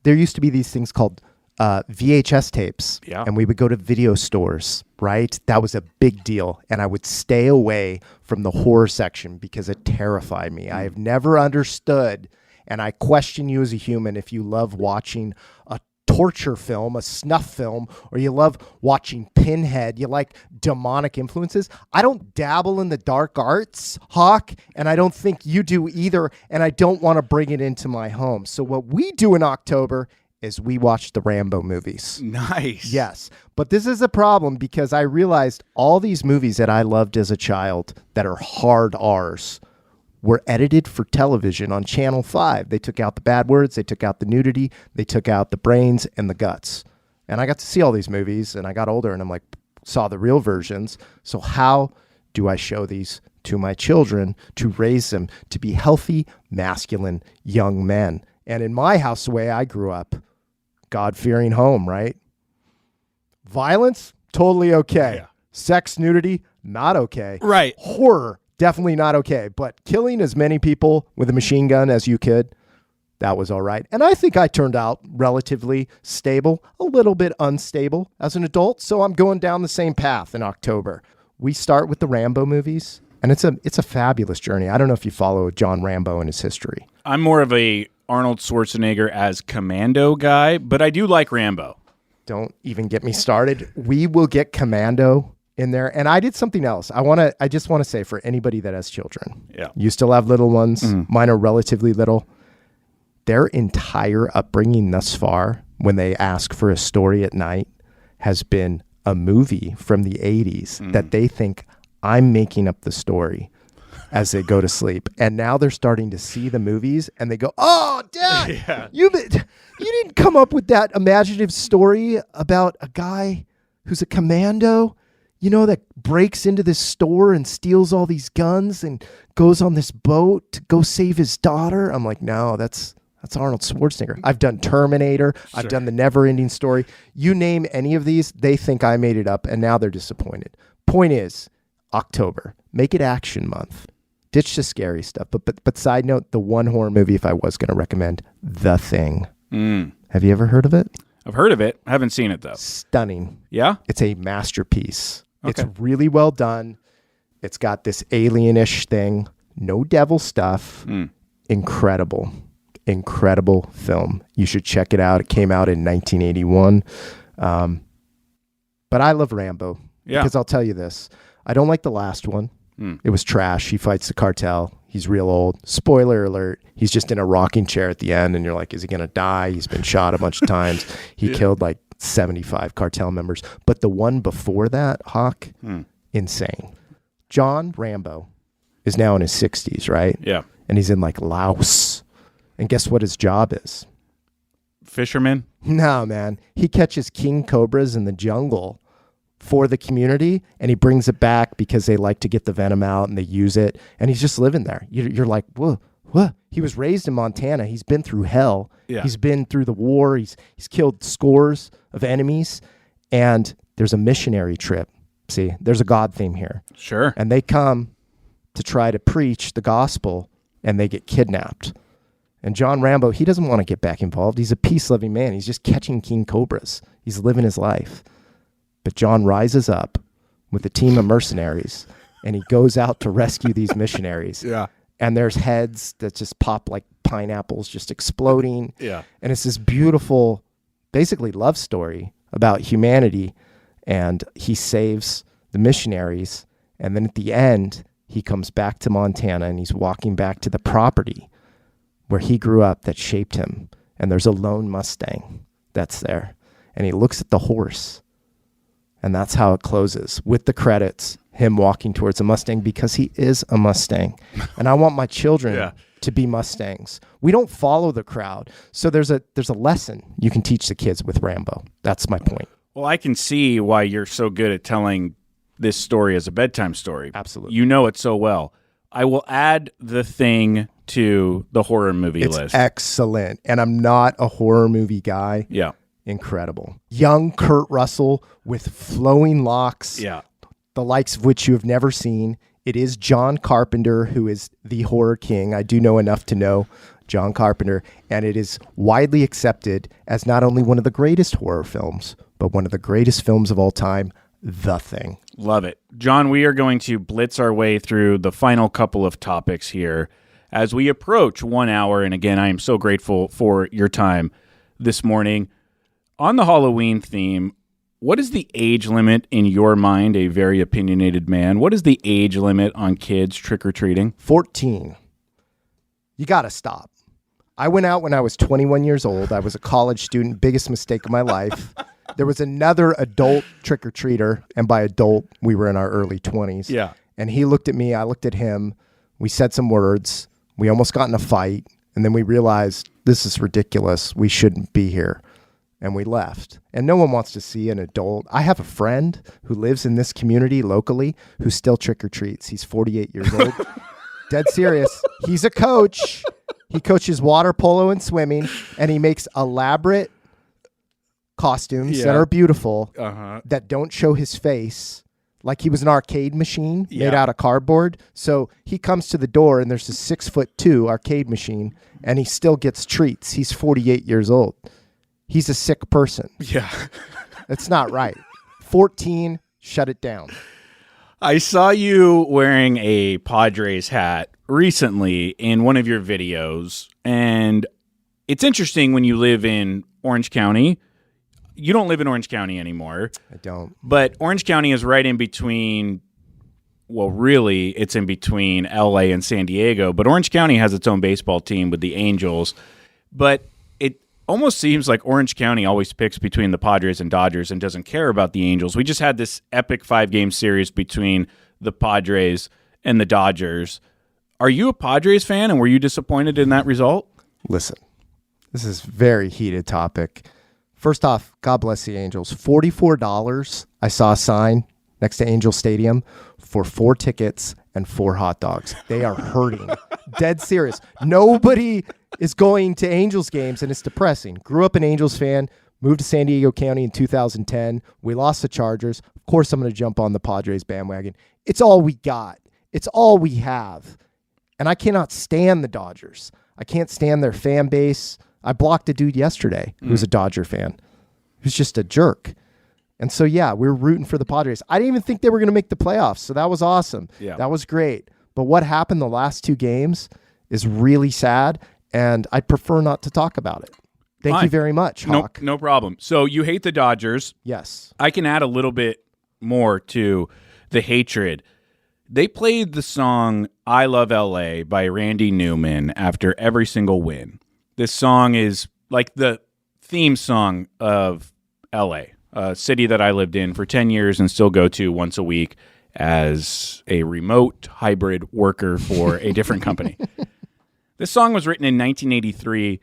There used to be these things called VHS tapes, and we would go to video stores, right? That was a big deal, and I would stay away from the horror section because it terrified me. I have never understood, and I question you as a human if you love watching a torture film, a snuff film, or you love watching Pinhead, you like demonic influences. I don't dabble in the dark arts, Hawk, and I don't think you do either, and I don't want to bring it into my home. So what we do in October is we watch the Rambo movies. Nice. Yes. But this is a problem because I realized all these movies that I loved as a child that are hard R's were edited for television on Channel 5. They took out the bad words, they took out the nudity, they took out the brains and the guts. And I got to see all these movies and I got older and I'm like, saw the real versions. So how do I show these to my children to raise them to be healthy, masculine young men? And in my house, the way I grew up, God-fearing home, right? Violence, totally okay. Yeah. Sex, nudity, not okay. Right. Horror, definitely not okay. But killing as many people with a machine gun as you could, that was all right. And I think I turned out relatively stable, a little bit unstable as an adult. So I'm going down the same path in October. We start with the Rambo movies, and it's a fabulous journey. I don't know if you follow John Rambo and his history. I'm more of a Arnold Schwarzenegger as Commando guy, but I do like Rambo. Don't even get me started. We will get Commando in there. And I did something else. I just want to say for anybody that has children, you still have little ones. Mine are relatively little. Their entire upbringing thus far, when they ask for a story at night, has been a movie from the 80s that they think I'm making up the story as they go to sleep. And now they're starting to see the movies and they go, oh, Dad, you didn't come up with that imaginative story about a guy who's a commando, that breaks into this store and steals all these guns and goes on this boat to go save his daughter. I'm like, no, that's That's Arnold Schwarzenegger. I've done Terminator. I've done The Never-Ending Story. You name any of these, they think I made it up, and now they're disappointed. Point is, October. Make it action month. Ditch the scary stuff. But side note, the one horror movie, if I was going to recommend, The Thing. Have you ever heard of it? I've heard of it. I haven't seen it, though. Stunning. Yeah? It's a masterpiece. Okay. It's really well done. It's got this alien-ish thing. No devil stuff. Incredible film. You should check it out. It came out in 1981. But I love Rambo. Yeah. Because I'll tell you this. I don't like the last one. It was trash. He fights the cartel. He's real old. Spoiler alert. He's just in a rocking chair at the end, and you're like, is he going to die? He's been shot a bunch of times. He killed like 75 cartel members. But the one before that, Hawk, insane. John Rambo is now in his 60s, right? Yeah. And he's in like Laos. And guess what his job is? Fisherman? No, man. He catches king cobras in the jungle for the community, and he brings it back because they like to get the venom out and they use it. And he's just living there. You're like, whoa. He was raised in Montana. He's been through hell. Yeah. He's been through the war. He's killed scores of enemies. And there's a missionary trip. See, there's a God theme here. Sure. And they come to try to preach the gospel, and they get kidnapped. And John Rambo, he doesn't want to get back involved. He's a peace-loving man. He's just catching king cobras. He's living his life. But John rises up with a team of mercenaries, and he goes out to rescue these missionaries. Yeah. And there's heads that just pop like pineapples, just exploding. Yeah. And it's this beautiful, basically love story about humanity. And he saves the missionaries. And then at the end, he comes back to Montana, and he's walking back to the property where he grew up that shaped him. And there's a lone Mustang that's there. And he looks at the horse. And that's how it closes, with the credits, him walking towards a Mustang, because he is a Mustang. And I want my children to be Mustangs. We don't follow the crowd. So there's a lesson you can teach the kids with Rambo. That's my point. Well, I can see why you're so good at telling this story as a bedtime story. Absolutely. You know it so well. I will add The Thing to the horror movie It's list. excellent. And I'm not a horror movie guy. Yeah. Incredible. Young Kurt Russell with flowing locks. Yeah. The likes of which you have never seen. It is John Carpenter who is the horror king. I do know enough to know John Carpenter, and it is widely accepted as not only one of the greatest horror films, but one of the greatest films of all time, The Thing. Love it. John, we are going to blitz our way through the final couple of topics here as we approach 1 hour. And again, I am so grateful for your time this morning. On the Halloween theme, what is the age limit in your mind, a very opinionated man? What is the age limit on kids trick-or-treating? 14. You got to stop. I went out when I was 21 years old. I was a college student, biggest mistake of my life. There was another adult trick-or-treater, and by adult, we were in our early 20s. Yeah. And he looked at me, I looked at him. We said some words. We almost got in a fight, and then we realized this is ridiculous. We shouldn't be here. And we left. And no one wants to see an adult. I have a friend who lives in this community locally who still trick-or-treats. He's 48 years old. Dead serious. He's a coach. He coaches water polo and swimming, and he makes elaborate costumes that are beautiful that don't show his face. Like he was an arcade machine made out of cardboard. So he comes to the door, and there's a 6'2" arcade machine, and he still gets treats. He's 48 years old. He's a sick person. Yeah. It's not right. 14, shut it down. I saw you wearing a Padres hat recently in one of your videos, and it's interesting when you live in Orange County. You don't live in Orange County anymore. I don't. But Orange County is right in between, well, really, it's in between LA and San Diego, but Orange County has its own baseball team with the Angels. But it almost seems like Orange County always picks between the Padres and Dodgers and doesn't care about the Angels. We just had this epic 5-game series between the Padres and the Dodgers. Are you a Padres fan, and were you disappointed in that result? Listen, this is a very heated topic. First off, God bless the Angels. $44. I saw a sign next to Angel Stadium for 4 tickets and 4 hot dogs. They are hurting. Dead serious. Nobody is going to Angels games, and it's depressing. Grew up an Angels fan, moved to San Diego County in 2010. We lost the Chargers. Of course, I'm going to jump on the Padres bandwagon. It's all we got. It's all we have. And I cannot stand the Dodgers. I can't stand their fan base. I blocked a dude yesterday who was a Dodger fan. Who's just a jerk. And so, yeah, we were rooting for the Padres. I didn't even think they were going to make the playoffs, so that was awesome. Yeah. That was great. But what happened the last two games is really sad, and I'd prefer not to talk about it. Thank you very much, Hawk. No problem. So you hate the Dodgers. Yes. I can add a little bit more to the hatred. They played the song I Love LA by Randy Newman after every single win. This song is like the theme song of LA, a city that I lived in for 10 years and still go to once a week as a remote hybrid worker for a different company. This song was written in 1983.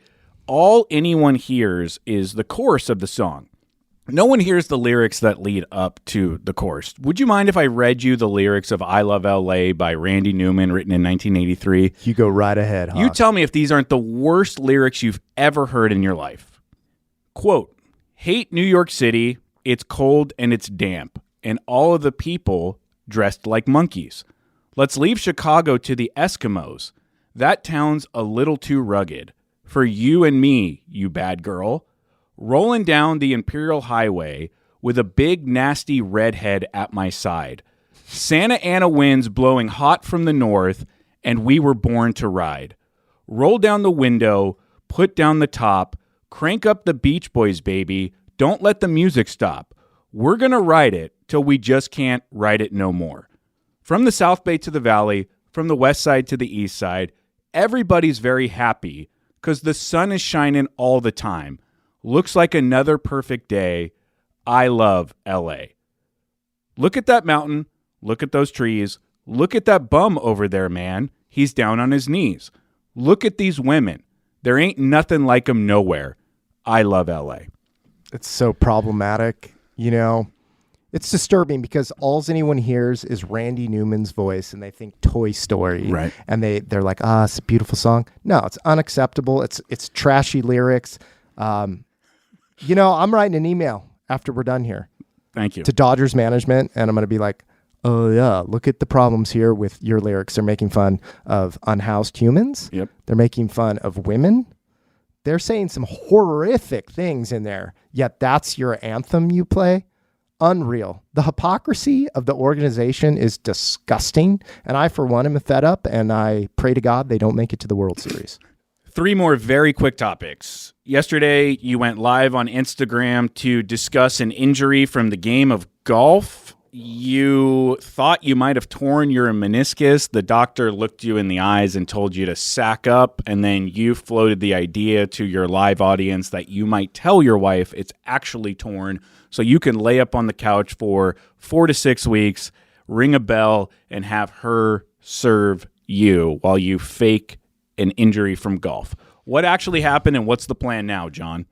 All anyone hears is the chorus of the song. No one hears the lyrics that lead up to the chorus. Would you mind if I read you the lyrics of I Love LA by Randy Newman, written in 1983? You go right ahead, Hawk. You tell me if these aren't the worst lyrics you've ever heard in your life. Quote, hate New York City, it's cold and it's damp, and all of the people dressed like monkeys. Let's leave Chicago to the Eskimos. That town's a little too rugged. For you and me, you bad girl. Rolling down the Imperial Highway with a big nasty redhead at my side. Santa Ana winds blowing hot from the north, and we were born to ride. Roll down the window, put down the top, crank up the Beach Boys, baby. Don't let the music stop. We're going to ride it till we just can't ride it no more. From the South Bay to the Valley, from the west side to the east side, everybody's very happy because the sun is shining all the time. Looks like another perfect day. I love LA. Look at that mountain. Look at those trees. Look at that bum over there, man. He's down on his knees. Look at these women. There ain't nothing like them nowhere. I love LA. It's so problematic, you know. It's disturbing because all anyone hears is Randy Newman's voice, and they think Toy Story, right? And they're like, it's a beautiful song. No, it's unacceptable. It's trashy lyrics. You know, I'm writing an email after we're done here. Thank you. To Dodgers management, and I'm going to be like, oh yeah, look at the problems here with your lyrics. They're making fun of unhoused humans. Yep. They're making fun of women. They're saying some horrific things in there, yet that's your anthem you play. Unreal. The hypocrisy of the organization is disgusting, and I, for one, am fed up, and I pray to God they don't make it to the World Series. 3 more very quick topics. Yesterday, you went live on Instagram to discuss an injury from the game of golf. You thought you might have torn your meniscus. The doctor looked you in the eyes and told you to sack up, and then you floated the idea to your live audience that you might tell your wife it's actually torn so you can lay up on the couch for 4 to 6 weeks, ring a bell, and have her serve you while you fake an injury from golf. What actually happened, and what's the plan now, John?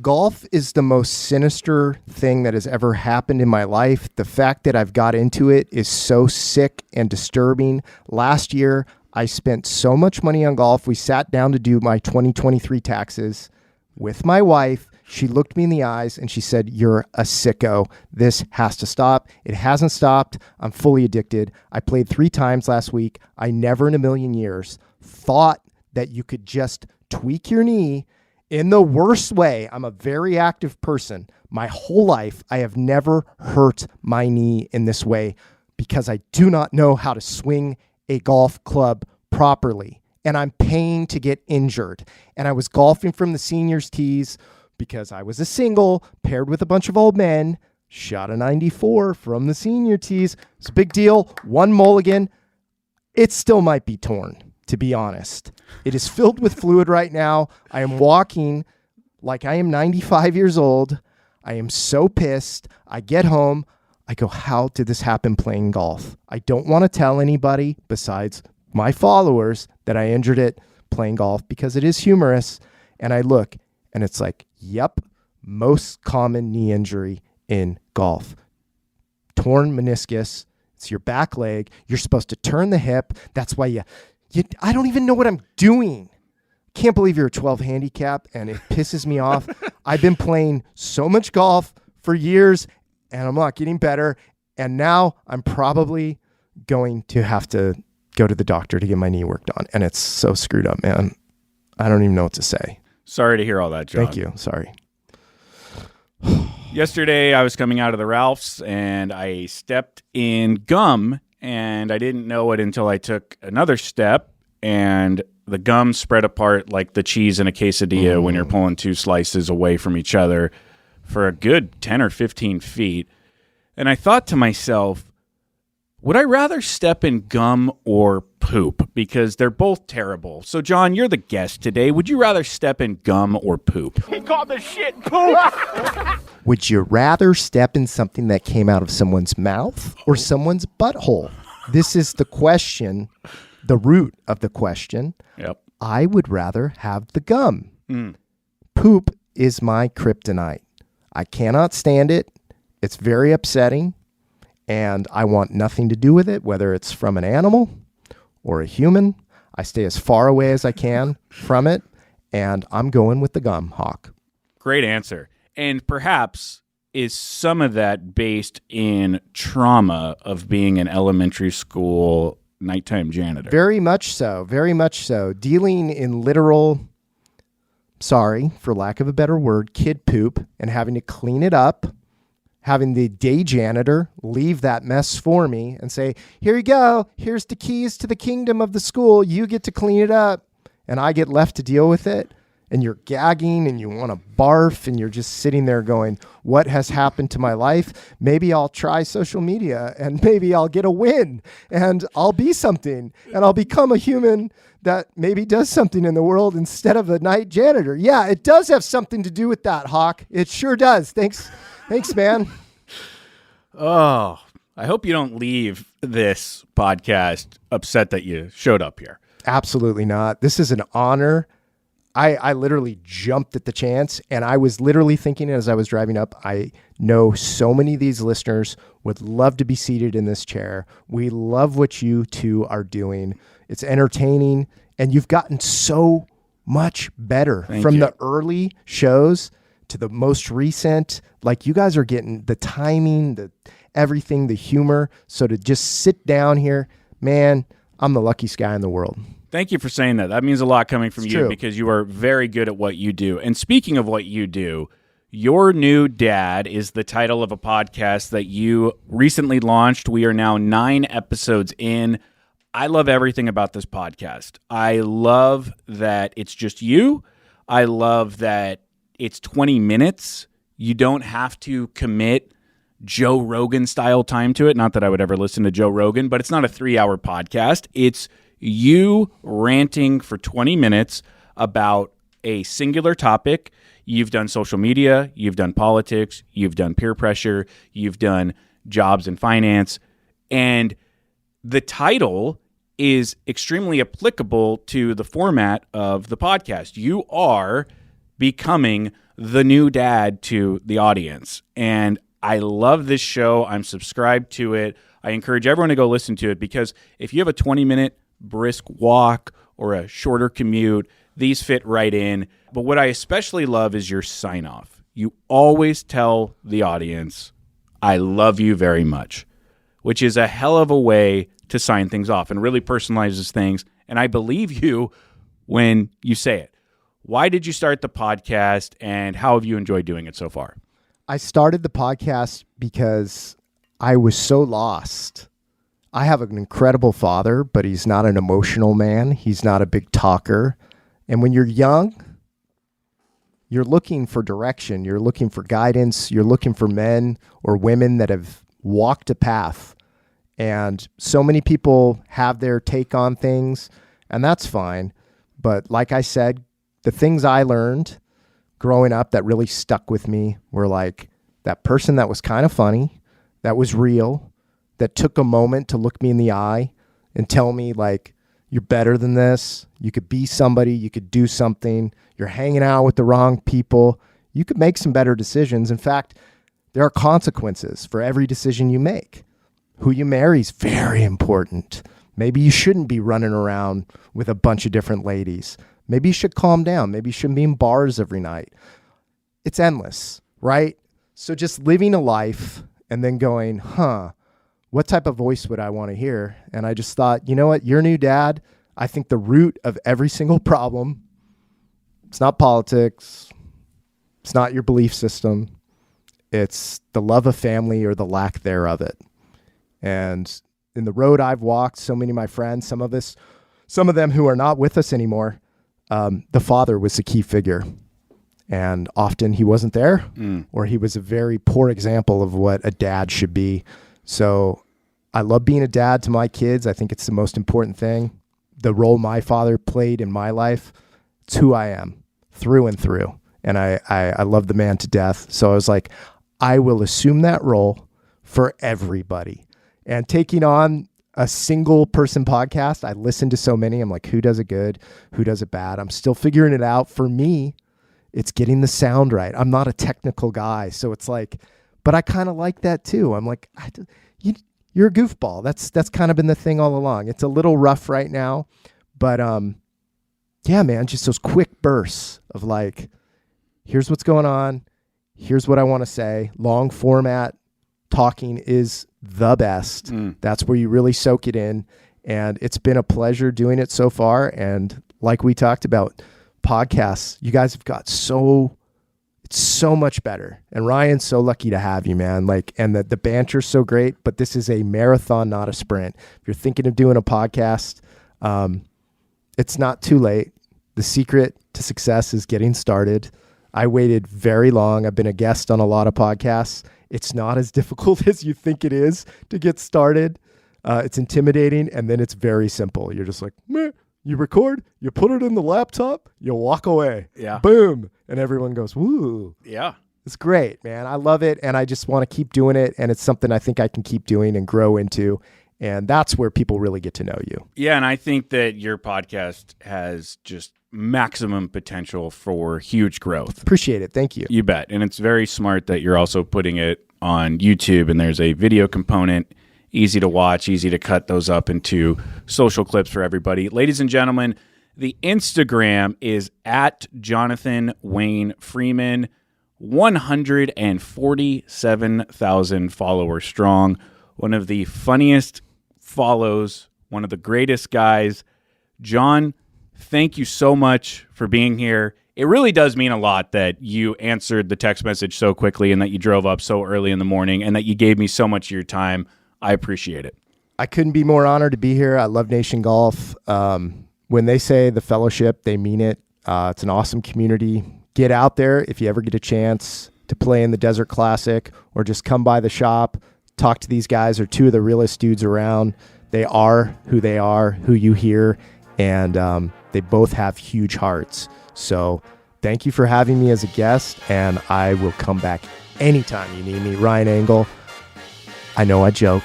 Golf is the most sinister thing that has ever happened in my life. The fact that I've got into it is so sick and disturbing. Last year, I spent so much money on golf. We sat down to do my 2023 taxes with my wife. She looked me in the eyes and she said, "You're a sicko. This has to stop." It hasn't stopped. I'm fully addicted. I played 3 times last week. I never in a million years thought that you could just tweak your knee in the worst way. I'm a very active person. My whole life, I have never hurt my knee in this way because I do not know how to swing a golf club properly. And I'm paying to get injured. And I was golfing from the seniors tees because I was a single paired with a bunch of old men. Shot a 94 from the senior tees. It's a big deal. 1 mulligan. It still might be torn, to be honest. It is filled with fluid right now. I am walking like I am 95 years old. I am so pissed. I get home. I go, how did this happen playing golf? I don't want to tell anybody besides my followers that I injured it playing golf because it is humorous. And I look and it's like, yep, most common knee injury in golf. Torn meniscus. It's your back leg. You're supposed to turn the hip. That's why you I don't even know what I'm doing. Can't believe you're a 12 handicap, and it pisses me off. I've been playing so much golf for years, and I'm not getting better. And now I'm probably going to have to go to the doctor to get my knee worked on. And it's so screwed up, man. I don't even know what to say. Sorry to hear all that, John. Thank you. Sorry. Yesterday, I was coming out of the Ralph's, and I stepped in gum, and I didn't know it until I took another step, and the gum spread apart like the cheese in a quesadilla when you're pulling two slices away from each other for a good 10 or 15 feet. And I thought to myself, would I rather step in gum or poop? Because they're both terrible. So, John, you're the guest today. Would you rather step in gum or poop? He called the shit poop. Would you rather step in something that came out of someone's mouth or someone's butthole? This is the question, the root of the question. Yep. I would rather have the gum. Poop is my kryptonite. I cannot stand it. It's very upsetting, and I want nothing to do with it, whether it's from an animal or a human. I stay as far away as I can from it, and I'm going with the gum, Hawk. Great answer. And perhaps is some of that based in trauma of being an elementary school nighttime janitor? Very much so. Very much so. Dealing in literal, sorry, for lack of a better word, kid poop and having to clean it up, having the day janitor leave that mess for me and say, here you go. Here's the keys to the kingdom of the school. You get to clean it up. And I get left to deal with it. And you're gagging and you want to barf and you're just sitting there going, what has happened to my life? Maybe I'll try social media and maybe I'll get a win and I'll be something and I'll become a human that maybe does something in the world instead of a night janitor. Yeah, it does have something to do with that, Hawk. It sure does. Thanks, man. Oh, I hope you don't leave this podcast upset that you showed up here. Absolutely not. This is an honor. I literally jumped at the chance, and I was literally thinking as I was driving up, I know so many of these listeners would love to be seated in this chair. We love what you two are doing. It's entertaining, and you've gotten so much better from the early shows to the most recent. Like, you guys are getting the timing, the everything, the humor. So to just sit down here, man, I'm the luckiest guy in the world. Thank you for saying that. That means a lot coming from It's you true. because you are very good at what you do. And speaking of what you do, Your New Dad is the title of a podcast that you recently launched. We are now 9 episodes in. I love everything about this podcast. I love that it's just you. I love that it's 20 minutes. You don't have to commit Joe Rogan style time to it. Not that I would ever listen to Joe Rogan, but it's not a 3-hour podcast. It's you ranting for 20 minutes about a singular topic. You've done social media, you've done politics, you've done peer pressure, you've done jobs and finance, and the title is extremely applicable to the format of the podcast. You are becoming the new dad to the audience, and I love this show. I'm subscribed to it. I encourage everyone to go listen to it because if you have a 20-minute brisk walk or a shorter commute, these fit right in. But what I especially love is your sign off. You always tell the audience, I love you very much, which is a hell of a way to sign things off and really personalizes things. And I believe you when you say it. Why did you start the podcast and how have you enjoyed doing it so far? I started the podcast because I was so lost. I have an incredible father, but he's not an emotional man. He's not a big talker. And when you're young, you're looking for direction. You're looking for guidance. You're looking for men or women that have walked a path. And so many people have their take on things, and that's fine. But like I said, the things I learned growing up that really stuck with me were like that person that was kind of funny, that was real, that took a moment to look me in the eye and tell me, like, you're better than this. You could be somebody. You could do something. You're hanging out with the wrong people. You could make some better decisions. In fact, there are consequences for every decision you make. Who you marry is very important. Maybe you shouldn't be running around with a bunch of different ladies. Maybe you should calm down. Maybe you shouldn't be in bars every night. It's endless, right? So just living a life and then going, what type of voice would I want to hear? And I just thought, you know what? Your new dad, I think the root of every single problem, it's not politics. It's not your belief system. It's the love of family or the lack thereof it. And in the road I've walked, so many of my friends, some of them who are not with us anymore, the father was the key figure. And often he wasn't there, or he was a very poor example of what a dad should be. So I love being a dad to my kids. I think it's the most important thing. The role my father played in my life, it's who I am through and through. And I love the man to death. So I was like, I will assume that role for everybody. And taking on a single person podcast, I listen to so many. I'm like, who does it good? Who does it bad? I'm still figuring it out. For me, it's getting the sound right. I'm not a technical guy. So it's like, but I kind of like that too. I'm like, you're a goofball. That's kind of been the thing all along. It's a little rough right now, but yeah, man, just those quick bursts of like, here's what's going on. Here's what I want to say. Long format talking is the best. That's where you really soak it in. And it's been a pleasure doing it so far. And like we talked about, podcasts, you guys have got it's so much better. And Ryan's so lucky to have you, man. Like, and the banter's so great, but this is a marathon, not a sprint. If you're thinking of doing a podcast, it's not too late. The secret to success is getting started. I waited very long. I've been a guest on a lot of podcasts. It's not as difficult as you think it is to get started. It's intimidating, and then it's very simple. You're just like, meh. You record, you put it in the laptop, you walk away. Yeah. Boom. And everyone goes, woo. Yeah. It's great, man. I love it. And I just want to keep doing it. And it's something I think I can keep doing and grow into. And that's where people really get to know you. Yeah. And I think that your podcast has just maximum potential for huge growth. Appreciate it. Thank you. You bet. And it's very smart that you're also putting it on YouTube and there's a video component. Easy to watch, easy to cut those up into social clips for everybody. Ladies and gentlemen, the Instagram is at Jonathan Wayne Freeman, 147,000 followers strong. One of the funniest follows, one of the greatest guys. Jon, thank you so much for being here. It really does mean a lot that you answered the text message so quickly and that you drove up so early in the morning and that you gave me so much of your time. I appreciate it. I couldn't be more honored to be here. I love Nation Golf. When they say the fellowship, they mean it. It's an awesome community. Get out there if you ever get a chance to play in the Desert Classic or just come by the shop, talk to these guys. They're two of the realest dudes around. They are, who you hear, and they both have huge hearts. So thank you for having me as a guest, and I will come back anytime you need me. Ryan Engle. I know I joke.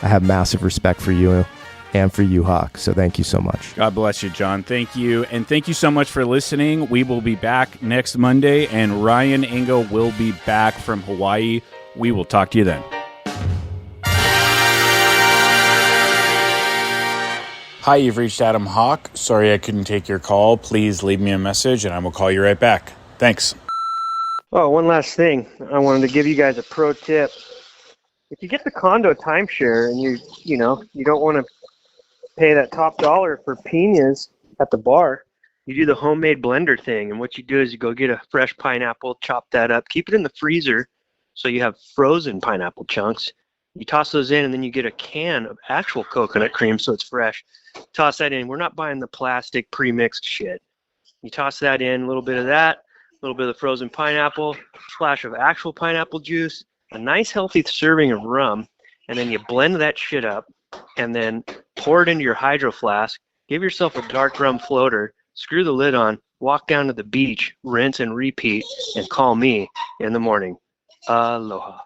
I have massive respect for you and for you, Hawk. So thank you so much. God bless you, Jon. Thank you. And thank you so much for listening. We will be back next Monday, and Ryan Engle will be back from Hawaii. We will talk to you then. Hi, you've reached Adam Hawk. Sorry I couldn't take your call. Please leave me a message, and I will call you right back. Thanks. Oh, one last thing. I wanted to give you guys a pro tip. If you get the condo timeshare and you don't want to pay that top dollar for piñas at the bar, you do the homemade blender thing. And what you do is you go get a fresh pineapple, chop that up, keep it in the freezer so you have frozen pineapple chunks. You toss those in, and then you get a can of actual coconut cream so it's fresh. Toss that in. We're not buying the plastic pre-mixed shit. You toss that in, a little bit of that, a little bit of frozen pineapple, splash of actual pineapple juice, a nice healthy serving of rum, and then you blend that shit up and then pour it into your hydro flask. Give yourself a dark rum floater, screw the lid on, walk down to the beach, rinse and repeat, and call me in the morning. Aloha.